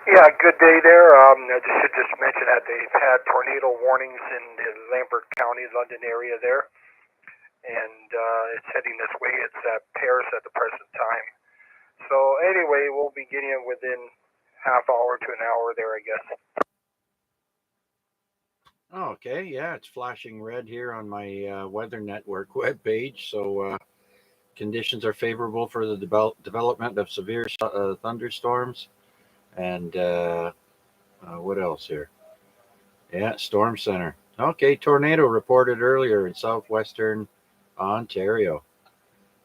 Yeah, good day there. I should just mention that they've had tornado warnings in the Lambert County, London area there, and it's heading this way. It's at Paris at the present time. So anyway, we'll be getting it within half hour to an hour there, I guess. Okay, yeah, it's flashing red here on my Weather Network webpage, so conditions are favorable for the development of severe thunderstorms. And what else here? Yeah, Storm Center. Okay, tornado reported earlier in southwestern Ontario.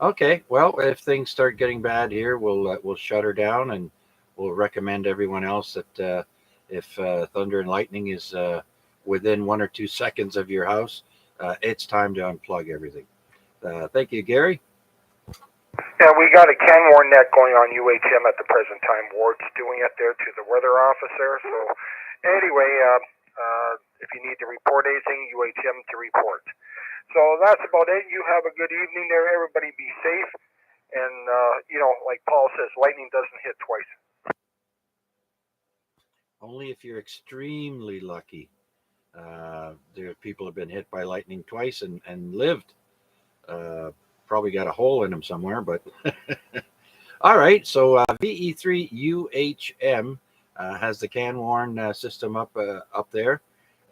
Okay, well, if things start getting bad here, we'll shut her down, and we'll recommend everyone else that if thunder and lightning is within 1 or 2 seconds of your house, it's time to unplug everything. Thank you, Gary. Yeah, we got a Canmore net going on UHM at the present time. Ward's doing it there to the weather officer. So anyway, if you need to report anything, UHM to report. So that's about it. You have a good evening there. Everybody be safe. And, like Paul says, lightning doesn't hit twice. Only if you're extremely lucky. People have been hit by lightning twice and lived. Probably got a hole in them somewhere, but all right. So VE3 UHM has the CanWarn system up there,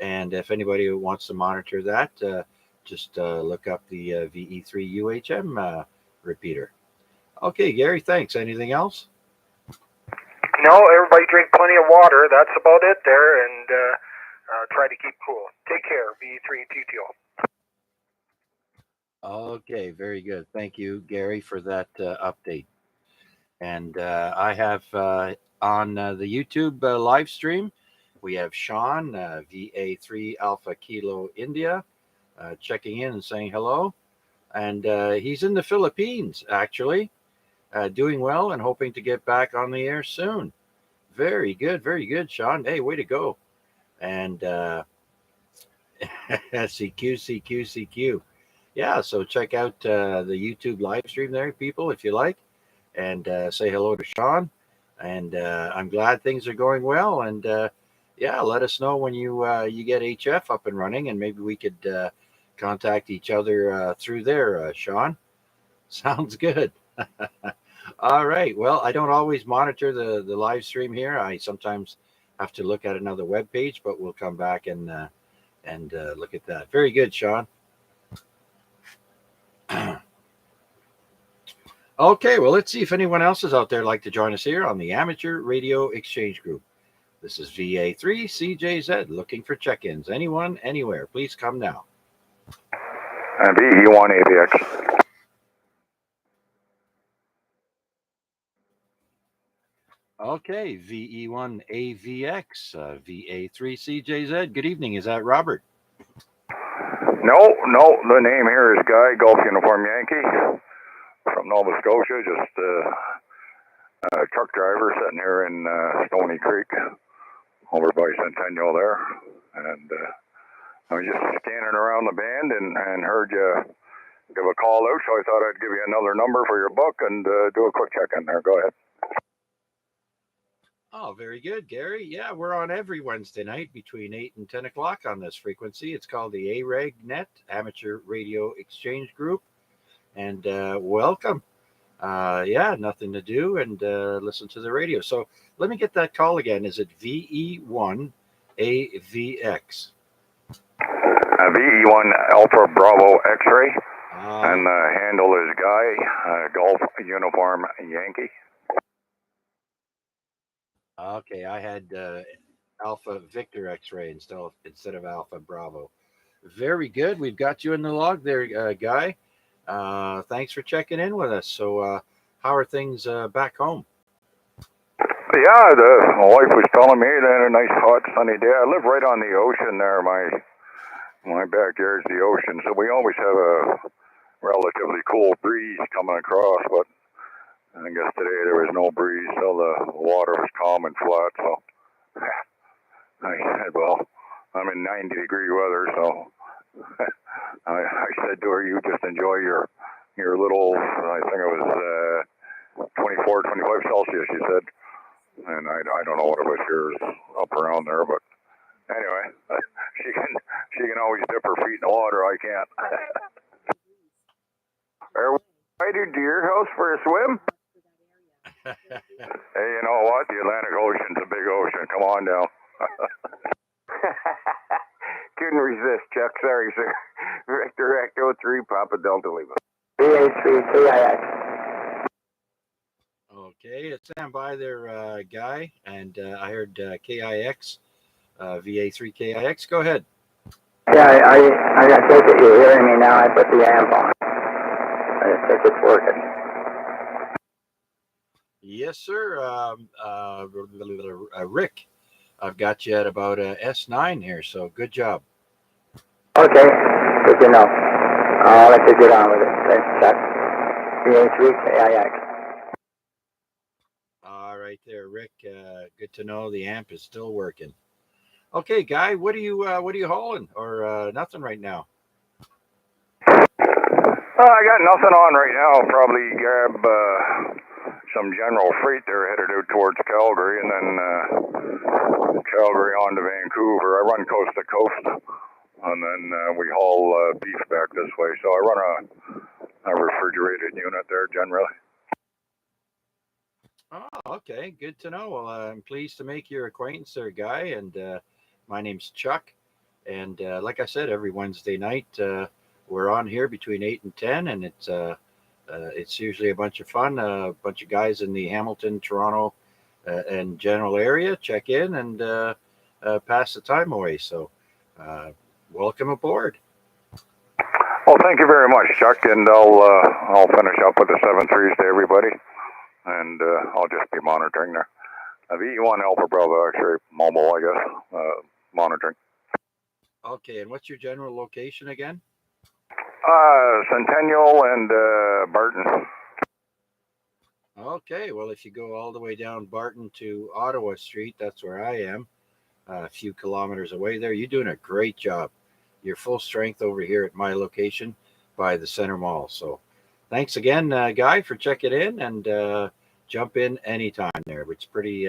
and if anybody wants to monitor that, just look up the VE3 UHM repeater. Okay, Gary, thanks. Anything else? No, everybody drink plenty of water. That's about it there, and try to keep cool. Take care, VE3 TTO. Okay, very good. Thank you, Gary, for that update. And I have on the YouTube live stream, we have Sean, VA3 Alpha Kilo India, checking in and saying hello. And he's in the Philippines, actually, doing well and hoping to get back on the air soon. Very good, Sean. Hey, way to go. And CQ. Yeah, so check out the YouTube live stream there, people, if you like, and say hello to Sean. And I'm glad things are going well. And yeah, let us know when you get HF up and running, and maybe we could contact each other through there, Sean. Sounds good. All right. Well, I don't always monitor the live stream here. I sometimes have to look at another web page, but we'll come back and look at that. Very good, Sean. Okay, well, let's see if anyone else is out there like to join us here on the Amateur Radio Exchange Group. This is VA3CJZ looking for check-ins. Anyone, anywhere, please come now. VE1 AVX. Okay, VE1AVX, VA3CJZ. Good evening. Is that Robert? No, the name here is Guy, Golf Uniform Yankee, from Nova Scotia, just a truck driver sitting here in Stony Creek, over by Centennial there, and I was just scanning around the band and heard you give a call out, so I thought I'd give you another number for your book and do a quick check-in there. Go ahead. Oh, very good, Gary. Yeah, we're on every Wednesday night between 8 and 10 o'clock on this frequency. It's called the AREG Net, Amateur Radio Exchange Group. And welcome. Yeah, nothing to do and listen to the radio. So let me get that call again. Is it VE1AVX? VE1 Alpha Bravo X-Ray, and the handle is Guy, Golf Uniform Yankee. Okay, I had Alpha Victor X-Ray instead of Alpha Bravo. Very good. We've got you in the log there, Guy. Thanks for checking in with us. So how are things back home? Yeah, my wife was telling me they had a nice hot sunny day. I live right on the ocean there. My backyard's the ocean, so we always have a relatively cool breeze coming across, but I guess today there was no breeze, so the water was calm and flat. So I said, well, I'm in 90-degree weather, so I said to her, you just enjoy your little, I think it was 24, 25 Celsius, she said. And I don't know what it was here, up around there, but anyway, she can always dip her feet in the water. I can't. Are we invited to your house for a swim? Hey, you know what? The Atlantic Ocean's a big ocean. Come on down. Couldn't resist, Chuck. Sorry, sir. Victor Echo 3, Papa Delta Lima. VA3 KIX. Okay, stand by there, Guy. And I heard KIX, VA3 KIX. Go ahead. Yeah, I take it you're hearing me now. I put the amp on. I think it's working. Yes, sir. Rick, I've got you at about S9 here, so good job. Okay, good to know. I'll let you get on with it. Thanks, Chuck. VA3 KIX. All right there, Rick. Good to know the amp is still working. Okay, Guy, what are you hauling, or nothing right now? I got nothing on right now. Probably grab some general freight there headed out towards Calgary, and then Calgary on to Vancouver. I run coast to coast, and then we haul beef back this way. So I run a refrigerated unit there generally. Oh, okay. Good to know. Well, I'm pleased to make your acquaintance there, Guy. And my name's Chuck. And like I said, every Wednesday night we're on here between 8 and 10, and it's usually a bunch of fun. A bunch of guys in the Hamilton, Toronto, and general area check in and pass the time away. So welcome aboard. Well, thank you very much, Chuck. And I'll finish up with the 7-3s to everybody. And I'll just be monitoring there. VE1 Alpha Bravo X-ray mobile, I guess, monitoring. Okay, and what's your general location again? Centennial and Barton. Okay, well, if you go all the way down Barton to Ottawa Street, that's where I am, a few kilometers away there. You're doing a great job. You're full strength over here at my location by the Center Mall. So thanks again, Guy, for checking in, and jump in anytime there. It's pretty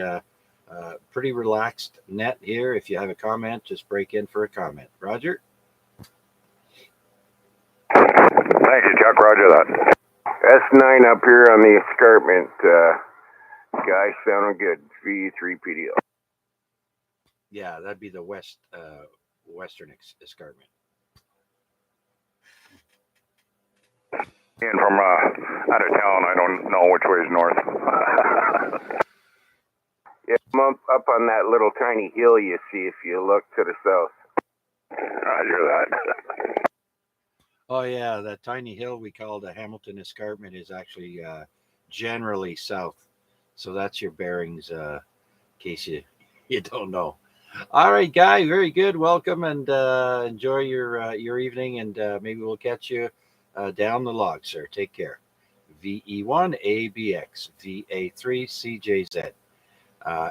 relaxed net here. If you have a comment, just break in for a comment. Roger? Thank you, Chuck. Roger that. S9 up here on the escarpment, guy, sounding good. V3 PDL. Yeah, that'd be the western escarpment. Being from out of town, I don't know which way is north. Yeah, I'm up on that little tiny hill you see if you look to the south. Roger that. Oh yeah, that tiny hill we call the Hamilton Escarpment is actually generally south. So that's your bearings, in case you don't know. All right, Guy, very good. Welcome and enjoy your evening, and maybe we'll catch you down the log, sir. Take care. VE1ABX, VA3CJZ.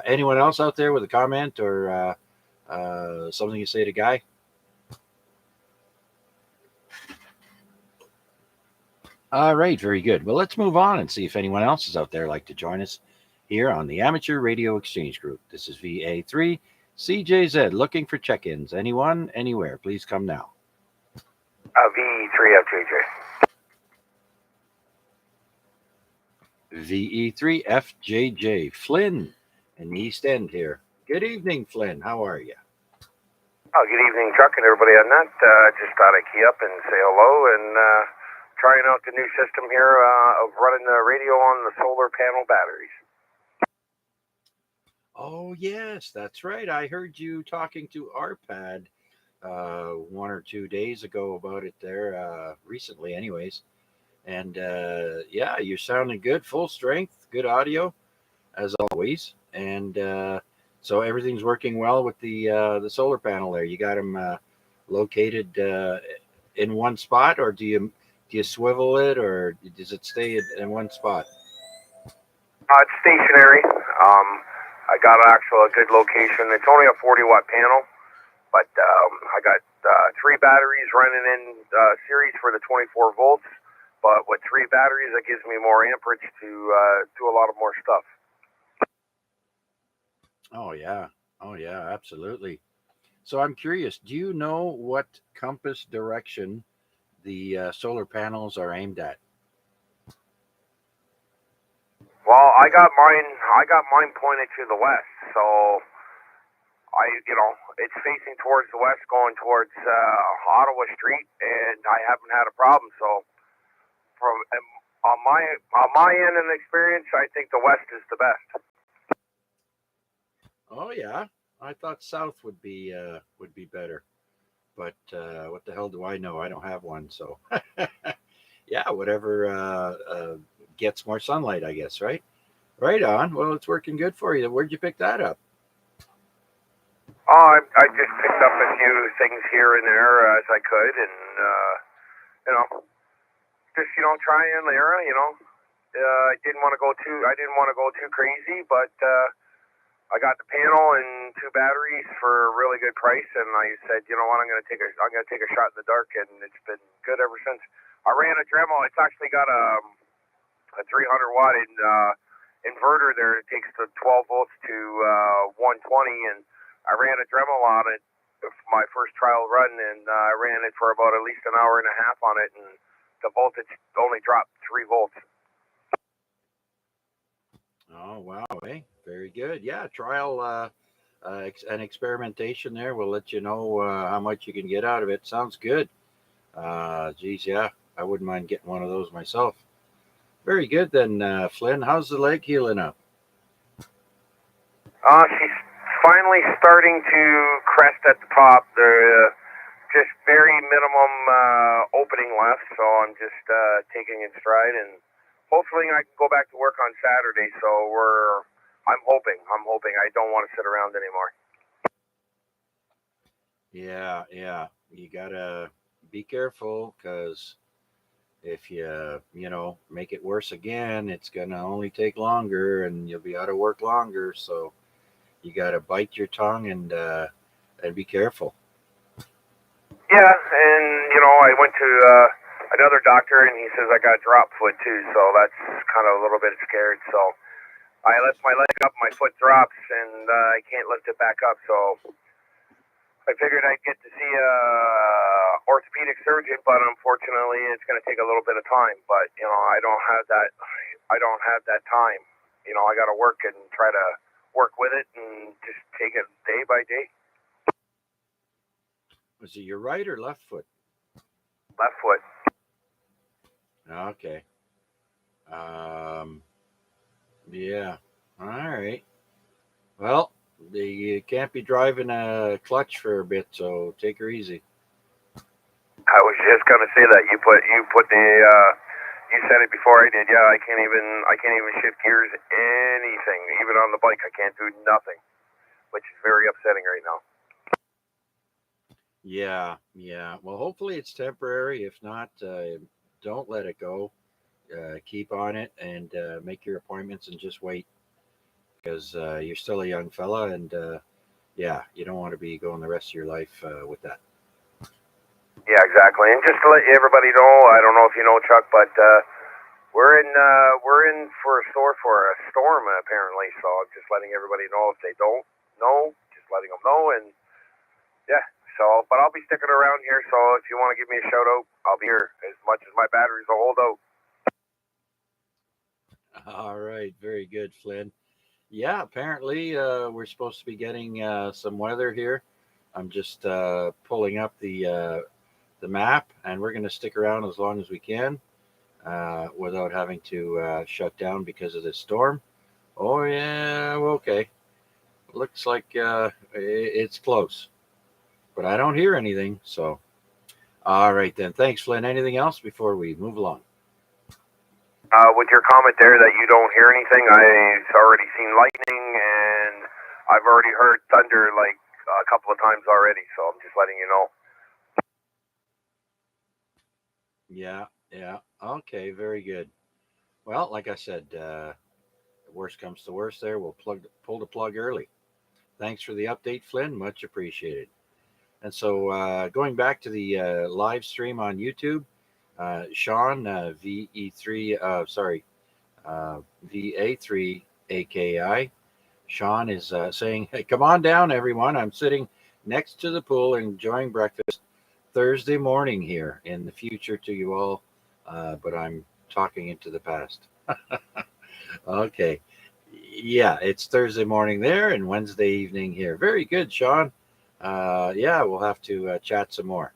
Anyone else out there with a comment or something you say to Guy? All right, very good. Well, let's move on and see if anyone else is out there like to join us here on the Amateur Radio Exchange Group. This is VA3 CJZ looking for check-ins. Anyone, anywhere, please come now. VE3FJJ. VE3FJJ, Flynn in the East End here. Good evening, Flynn. How are you? Oh, good evening, Chuck, and everybody on that. Just thought I'd key up and say hello and trying out the new system here of running the radio on the solar panel batteries. Oh, yes, that's right. I heard you talking to Arpad 1 or 2 days ago about it there, recently anyways. And yeah, you're sounding good, full strength, good audio, as always. And so everything's working well with the solar panel there. You got them located in one spot, or do you swivel it, or does it stay in one spot? It's stationary. I got actually a good location. It's only a 40-watt panel, but I got 3 batteries running in series for the 24 volts. But with 3 batteries, that gives me more amperage to do a lot of more stuff. Oh yeah, absolutely. So I'm curious, do you know what compass direction the solar panels are aimed at? Well, I got mine pointed to the west, so it's facing towards the west, going towards Ottawa Street, and I haven't had a problem. So on my end and experience, I think the west is the best. Oh yeah, I thought south would be better, but what the hell do I know? I don't have one, so yeah, whatever gets more sunlight, I guess, right? Right on. Well, it's working good for you. Where'd you pick that up? Oh, I just picked up a few things here and there as I could, and just try and error. I didn't want to go too crazy, but I got the panel and 2 batteries for a really good price, and I said, you know what, I'm gonna take a shot in the dark, and it's been good ever since. I ran a Dremel. It's actually got a 300-watt inverter there. It takes the 12 volts to 120, and I ran a Dremel on it for my first trial run, and I ran it for about at least an hour and a half on it, and the voltage only dropped 3 volts. Oh wow, very good. Yeah, trial and experimentation there will let you know how much you can get out of it. Sounds good. Geez, yeah, I wouldn't mind getting one of those myself. Very good then, Flynn. How's the leg healing up? She's finally starting to crest at the top. There's just very minimum opening left, so I'm just taking it in stride, and hopefully I can go back to work on Saturday. So I'm hoping. I don't want to sit around anymore. Yeah. You gotta be careful, because if you make it worse again, it's gonna only take longer, and you'll be out of work longer. So you gotta bite your tongue and be careful. Yeah, and I went to another doctor, and he says I got drop foot too, so that's kind of a little bit scared. So I lift my leg up, my foot drops, and I can't lift it back up. So I figured I'd get to see a orthopedic orthopedic surgeon, but unfortunately, it's going to take a little bit of time. But I don't have that. I don't have that time. I got to work and try to work with it and just take it day by day. Was it your right or left foot? Left foot. Okay. Yeah. All right. Well, you can't be driving a clutch for a bit, so take her easy. I was just gonna say that you put the you said it before I did. Yeah, I can't even shift gears anything. Even on the bike, I can't do nothing, which is very upsetting right now. Yeah, yeah. Well, hopefully it's temporary. If not, don't let it go. Keep on it and make your appointments and just wait because you're still a young fella and yeah, you don't want to be going the rest of your life with that. Yeah, exactly. And just to let everybody know, I don't know if you know Chuck, but we're in for a storm apparently. So I'm just letting everybody know if they don't know, just letting them know. And yeah, so but I'll be sticking around here. So if you want to give me a shout out, I'll be here as much as my batteries will hold out. All right, very good, Flynn. Yeah, apparently we're supposed to be getting some weather here. I'm just pulling up the map, and we're going to stick around as long as we can without having to shut down because of this storm. Oh yeah, okay. Looks like it's close, but I don't hear anything. So, all right then. Thanks, Flynn. Anything else before we move along? With your comment there that you don't hear anything, I've already seen lightning and I've already heard thunder like a couple of times already. So I'm just letting you know. Yeah, yeah. Okay, very good. Well, like I said, worst comes to worst there, we'll pull the plug early. Thanks for the update, Flynn. Much appreciated. And so going back to the live stream on YouTube, Sean, VA3 AKI, Sean is saying, hey, come on down, everyone. I'm sitting next to the pool enjoying breakfast Thursday morning here in the future to you all, but I'm talking into the past. Okay. Yeah, it's Thursday morning there and Wednesday evening here. Very good, Sean. Yeah, we'll have to chat some more.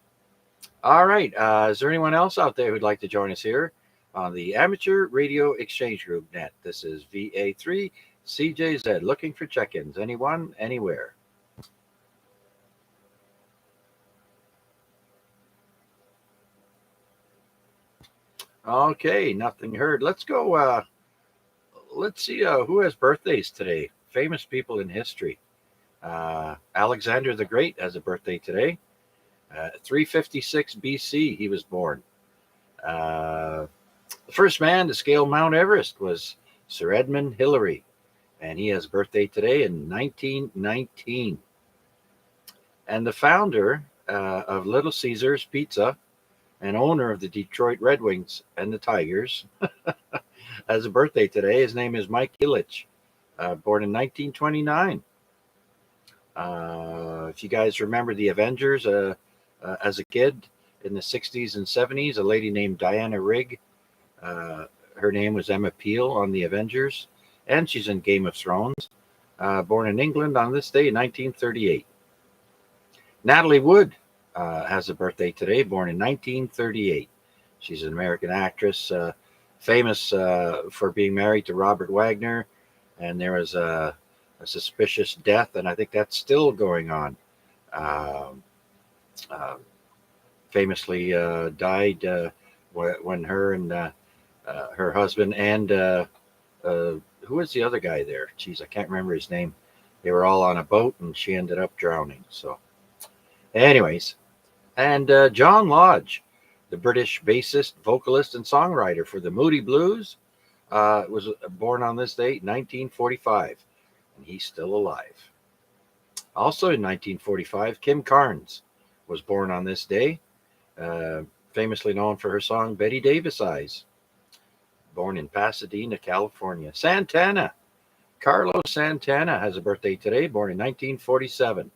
All right. Is there anyone else out there who'd like to join us here on the Amateur Radio Exchange Group Net? This is VA3 CJZ looking for check-ins. Anyone, anywhere? Okay, nothing heard. Let's go. Let's see who has birthdays today. Famous people in history. Alexander the Great has a birthday today. 356 BC, he was born. The first man to scale Mount Everest was Sir Edmund Hillary, and he has a birthday today in 1919. And the founder of Little Caesars Pizza and owner of the Detroit Red Wings and the Tigers has a birthday today. His name is Mike Ilitch, born in 1929. If you guys remember the Avengers as a kid in the 60s and 70s, a lady named Diana Rigg, her name was Emma Peel on the Avengers, and she's in Game of Thrones, born in England on this day in 1938. Natalie Wood has a birthday today, born in 1938. She's an American actress, famous for being married to Robert Wagner, and there was a suspicious death, and I think that's still going on. Famously died when her and her husband and who was the other guy there? Geez, I can't remember his name. They were all on a boat, and she ended up drowning. So, anyways, and John Lodge, the British bassist, vocalist, and songwriter for the Moody Blues, was born on this date, 1945, and he's still alive. Also in 1945, Kim Carnes was born on this day, famously known for her song Betty Davis Eyes, born in Pasadena, California. Santana, Carlos Santana has a birthday today, born in 1947.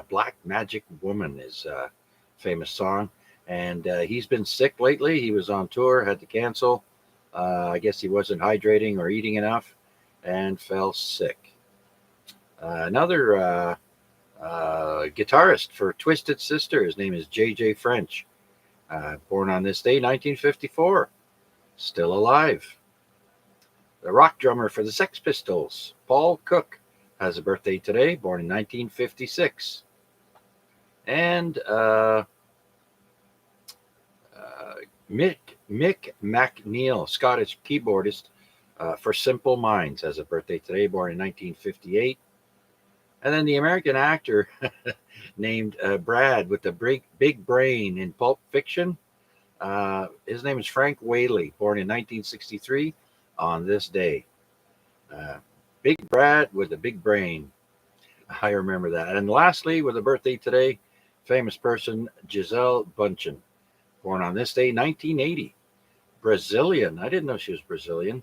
Black Magic Woman is a famous song. And he's been sick lately. He was on tour, had to cancel. I guess he wasn't hydrating or eating enough and fell sick. Another guitarist for Twisted Sister, his name is J.J. French. Born on this day, 1954. Still alive. The rock drummer for the Sex Pistols, Paul Cook, has a birthday today, born in 1956. And Mick McNeil, Scottish keyboardist for Simple Minds, has a birthday today, born in 1958. And then the American actor named Brad with the big brain in Pulp Fiction, his name is Frank Whaley, born in 1963 on this day. Big Brad with a big brain. I remember that. And lastly, with a birthday today, famous person Gisele Bundchen, born on this day, 1980. Brazilian. I didn't know she was Brazilian.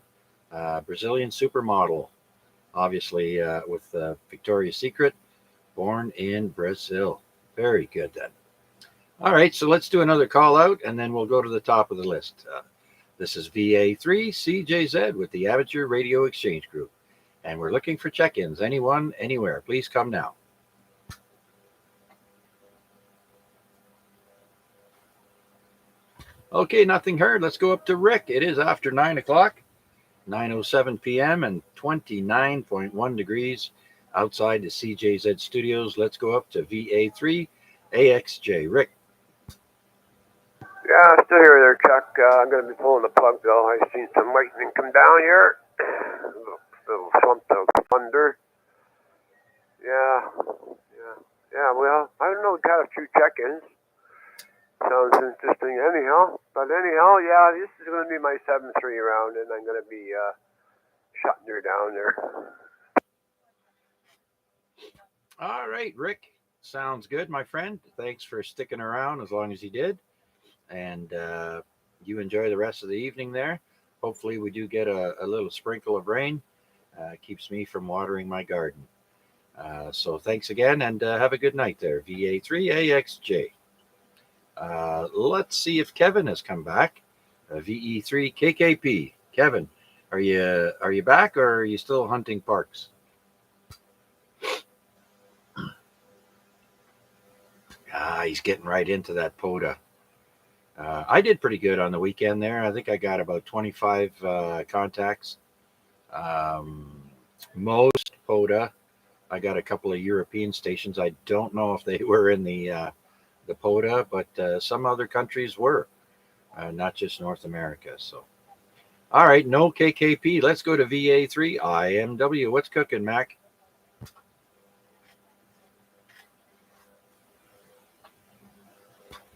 Brazilian supermodel, obviously with Victoria's Secret, born in Brazil. Very good then. All right, so let's do another call out, and then we'll go to the top of the list. This is VA3CJZ with the Amateur Radio Exchange Group, and we're looking for check-ins. Anyone, anywhere, please come now. Okay, nothing heard. Let's go up to Rick. It is after 9 o'clock, 9:07 p.m., and 29.1 degrees outside the CJZ studios. Let's go up to VA3AXJ. Rick. Yeah, still here there, Chuck. I'm going to be pulling the plug, though. I've seen some lightning come down here. Little slump of thunder. Yeah, well, I don't know, got a few check-ins. Sounds interesting anyhow. But anyhow, yeah, this is going to be my 7-3 round, and I'm going to be shutting her down there. All right, Rick. Sounds good, my friend. Thanks for sticking around as long as you did. And you enjoy the rest of the evening there. Hopefully we do get a little sprinkle of rain. Keeps me from watering my garden. So thanks again, and have a good night there, VA3AXJ. Let's see if Kevin has come back. VE3KKP. Kevin, are you back, or are you still hunting parks? He's getting right into that POTA. I did pretty good on the weekend there. I think I got about 25 contacts. Most POTA. I got a couple of European stations. I don't know if they were in the POTA, but some other countries were, not just North America. So, all right, no KKP. Let's go to VA3 IMW. What's cooking, Mac?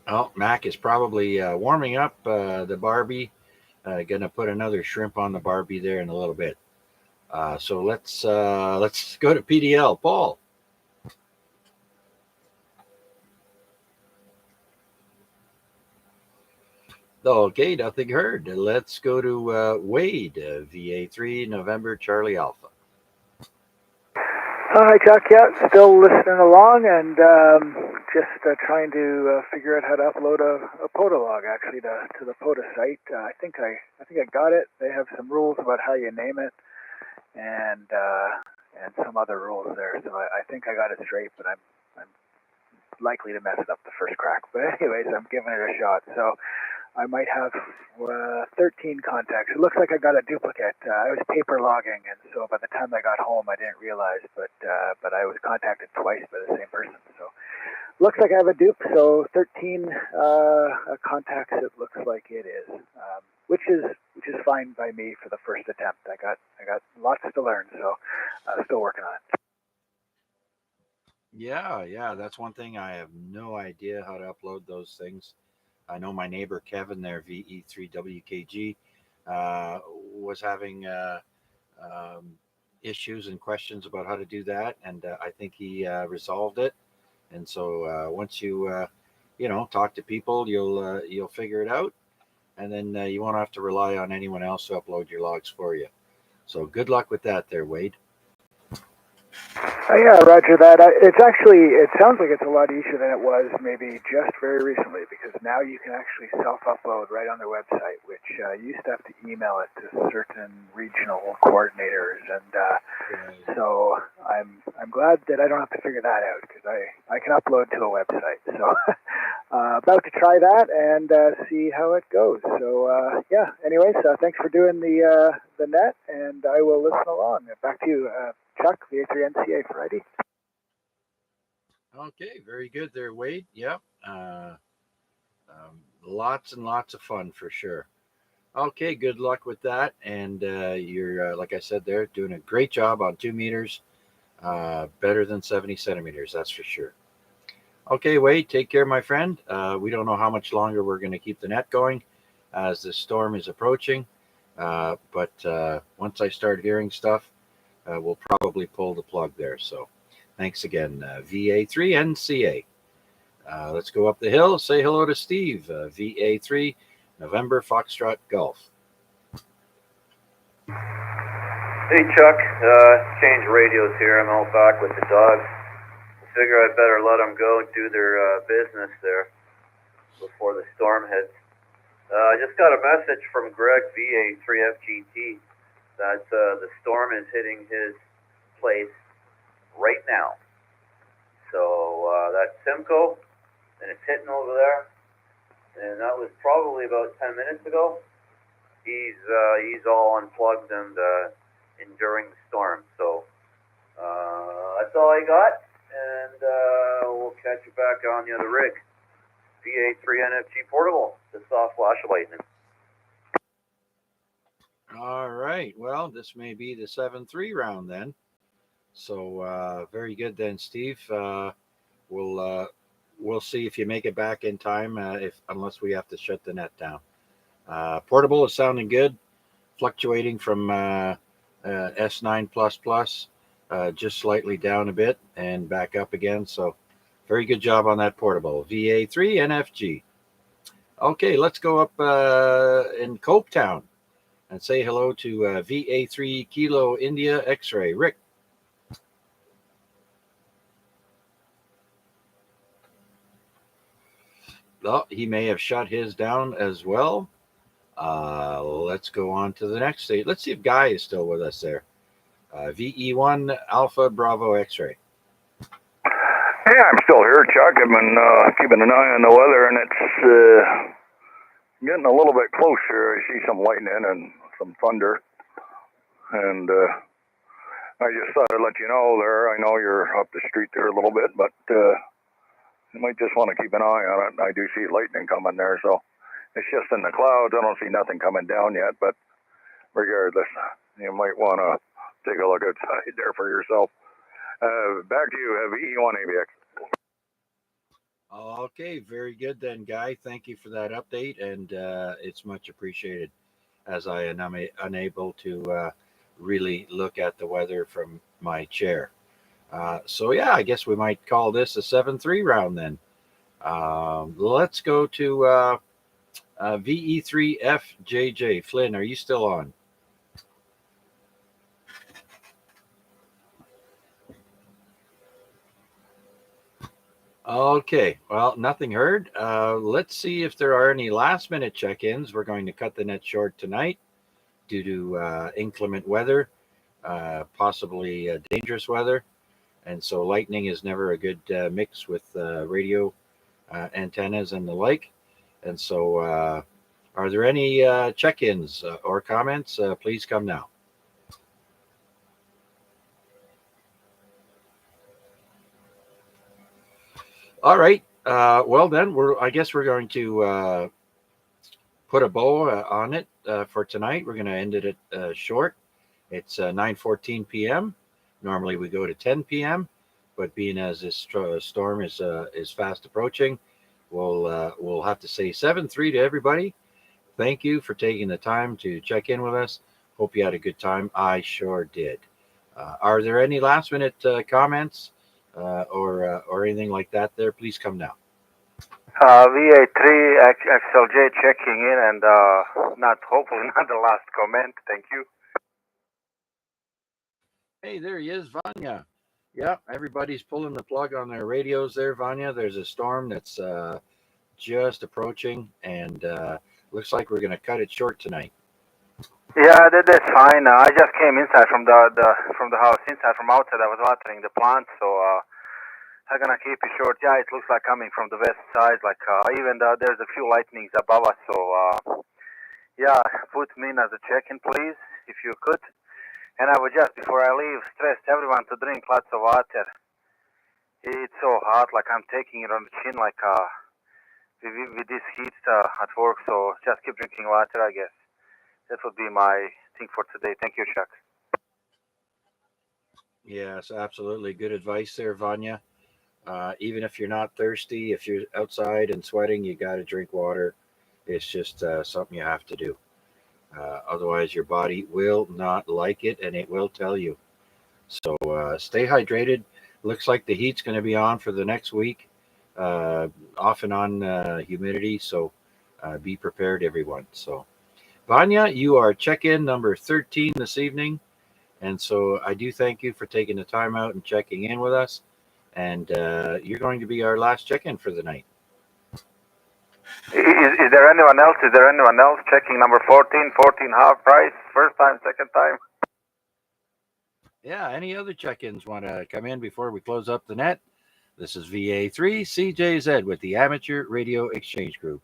Oh, Mac is probably warming up the Barbie. Gonna put another shrimp on the Barbie there in a little bit. So let's go to PDL. Paul. Okay, nothing heard. Let's go to Wade, VA3 November Charlie Alpha. Hi, Chuck. Yeah, still listening along and just trying to figure out how to upload a POTA log actually to the POTA site. I think I got it. They have some rules about how you name it and some other rules there. So I think I got it straight, but I'm likely to mess it up the first crack. But anyways, I'm giving it a shot. So I might have 13 contacts. It looks like I got a duplicate. I was paper logging, and so by the time I got home, I didn't realize, but I was contacted twice by the same person. So looks like I have a dupe. So 13 contacts. It looks like it is, which is fine by me for the first attempt. I got lots to learn, so still working on it. Yeah, that's one thing. I have no idea how to upload those things. I know my neighbor Kevin there, VE3WKG, was having issues and questions about how to do that, and I think he resolved it. And so once you talk to people, you'll figure it out, and then you won't have to rely on anyone else to upload your logs for you. So good luck with that there, Wade. Yeah, Roger that. It's actually, it sounds like it's a lot easier than it was maybe just very recently, because now you can actually self-upload right on their website, which you used to have to email it to certain regional coordinators, and so I'm glad that I don't have to figure that out, because I can upload to a website. So about to try that and see how it goes. So yeah. Anyways, thanks for doing the net, and I will listen along. Back to you. Chuck, VA3NCA for ID. Okay, very good there, Wade. Yep. Lots and lots of fun for sure. Okay, good luck with that. And you're, like I said, there doing a great job on 2 meters, better than 70 centimeters, that's for sure. Okay, Wade, take care, my friend. We don't know how much longer we're going to keep the net going as the storm is approaching. But once I start hearing stuff, we'll probably pull the plug there. So thanks again, VA3NCA. Let's go up the hill. Say hello to Steve, VA3 November Foxtrot Golf. Hey Chuck, change radios here. I'm out back with the dogs. I figure I better let them go and do their business there before the storm hits. I just got a message from Greg, VA3FGT, that the storm is hitting his place right now. So that's Simcoe, and it's hitting over there, and that was probably about 10 minutes ago. He's all unplugged and enduring the storm. So that's all I got, and we'll catch you back on the other rig. VA3NFG portable, the soft flash of lightning. All right. Well, this may be the 7-3 round then. So very good then, Steve. We'll see if you make it back in time. Unless we have to shut the net down. Portable is sounding good, fluctuating from S9++, just slightly down a bit and back up again. So very good job on that portable. VA3NFG. Okay, let's go up in Copetown and say hello to VA3 Kilo India X-Ray. Rick. Oh, he may have shut his down as well. Let's go on to the next state. Let's see if Guy is still with us there. VE1 Alpha Bravo X-Ray. Yeah, I'm still here, Chuck. I've been keeping an eye on the weather, and it's getting a little bit closer. I see some lightning and some thunder, and I just thought I'd let you know there. I know you're up the street there a little bit, but you might just want to keep an eye on it. I do see lightning coming there, so it's just in the clouds. I don't see nothing coming down yet, but regardless, you might want to take a look outside there for yourself. Back to you, VE1 ABX. Okay, very good then, Guy. Thank you for that update, and it's much appreciated, as I am unable to really look at the weather from my chair. So yeah, I guess we might call this a 7-3 round then. Let's go to VE3FJJ. Flynn, are you still on? Okay, well, nothing heard. Let's see if there are any last-minute check-ins. We're going to cut the net short tonight due to inclement weather, possibly dangerous weather. And so lightning is never a good mix with radio antennas and the like. And so are there any check-ins or comments? Please come now. All right. Well, then, I guess we're going to put a bow on it for tonight. We're going to end it at short. It's 9:14 p.m. Normally we go to 10 p.m., but being as this storm is fast approaching, we'll have to say 7-3 to everybody. Thank you for taking the time to check in with us. Hope you had a good time. I sure did. Are there any last minute comments or anything like that there? Please come now. VA3 XLJ checking in, and hopefully not the last comment. Thank you. Hey, there he is, Vanya. Yeah, everybody's pulling the plug on their radios there, Vanya. There's a storm that's just approaching, and looks like we're going to cut it short tonight. Yeah, that's fine. I just came inside from the house, inside from outside. I was watering the plants, so I'm gonna keep it short. Yeah, it looks like coming from the west side. Like even there's a few lightnings above us. So yeah, put me in as a check-in, please, if you could. And I would just, before I leave, stress everyone to drink lots of water. It's so hot, like I'm taking it on the chin, like with this heat at work. So just keep drinking water, I guess. That would be my thing for today. Thank you, Chuck. Yes, absolutely. Good advice there, Vanya. Even if you're not thirsty, if you're outside and sweating, you got to drink water. It's just something you have to do. Otherwise, your body will not like it and it will tell you. So stay hydrated. Looks like the heat's going to be on for the next week, off and on humidity. So be prepared, everyone. So, Vanya, you are check in number 13 this evening. And so I do thank you for taking the time out and checking in with us. And you're going to be our last check in for the night. Is there anyone else? Is there anyone else checking number 14? 14 half price, first time, second time? Yeah, any other check-ins want to come in before we close up the net? This is VA3 CJZ with the Amateur Radio Exchange Group.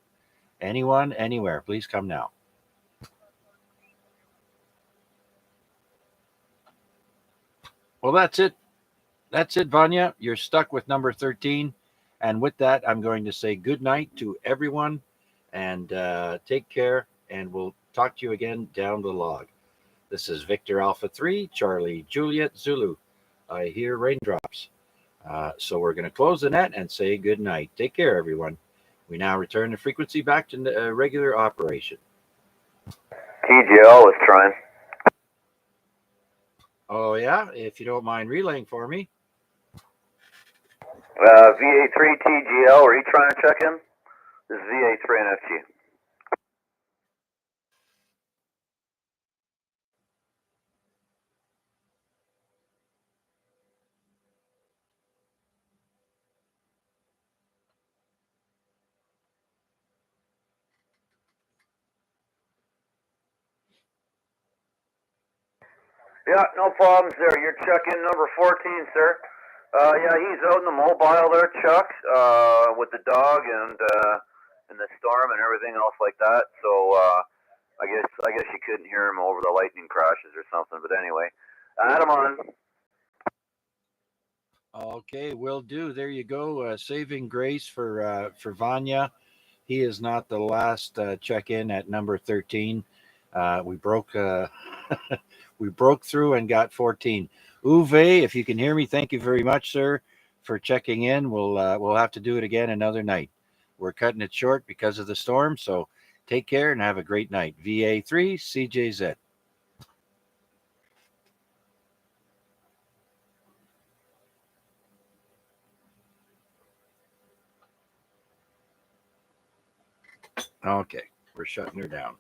Anyone, anywhere, please come now. Well, that's it. That's it, Vanya. You're stuck with number 13. And with that, I'm going to say good night to everyone and take care. And we'll talk to you again down the log. This is Victor Alpha 3, Charlie Juliet Zulu. I hear raindrops. So we're going to close the net and say good night. Take care, everyone. We now return the frequency back to regular operation. TGL is trying. Oh, yeah? If you don't mind relaying for me. VA3 TGL, are you trying to check in? This is VA3 NFG. Yeah, no problems there. You're check-in number 14, sir. Yeah, he's out in the mobile there, Chuck, with the dog and the storm and everything else like that. So I guess you couldn't hear him over the lightning crashes or something. But anyway, add him on. Okay, will do. There you go. Saving grace for Vanya. He is not the last check-in at number 13. We broke we broke through and got 14. Uwe, if you can hear me, thank you very much, sir, for checking in. We'll have to do it again another night. We're cutting it short because of the storm, so take care and have a great night. VA3 CJZ. Okay, we're shutting her down.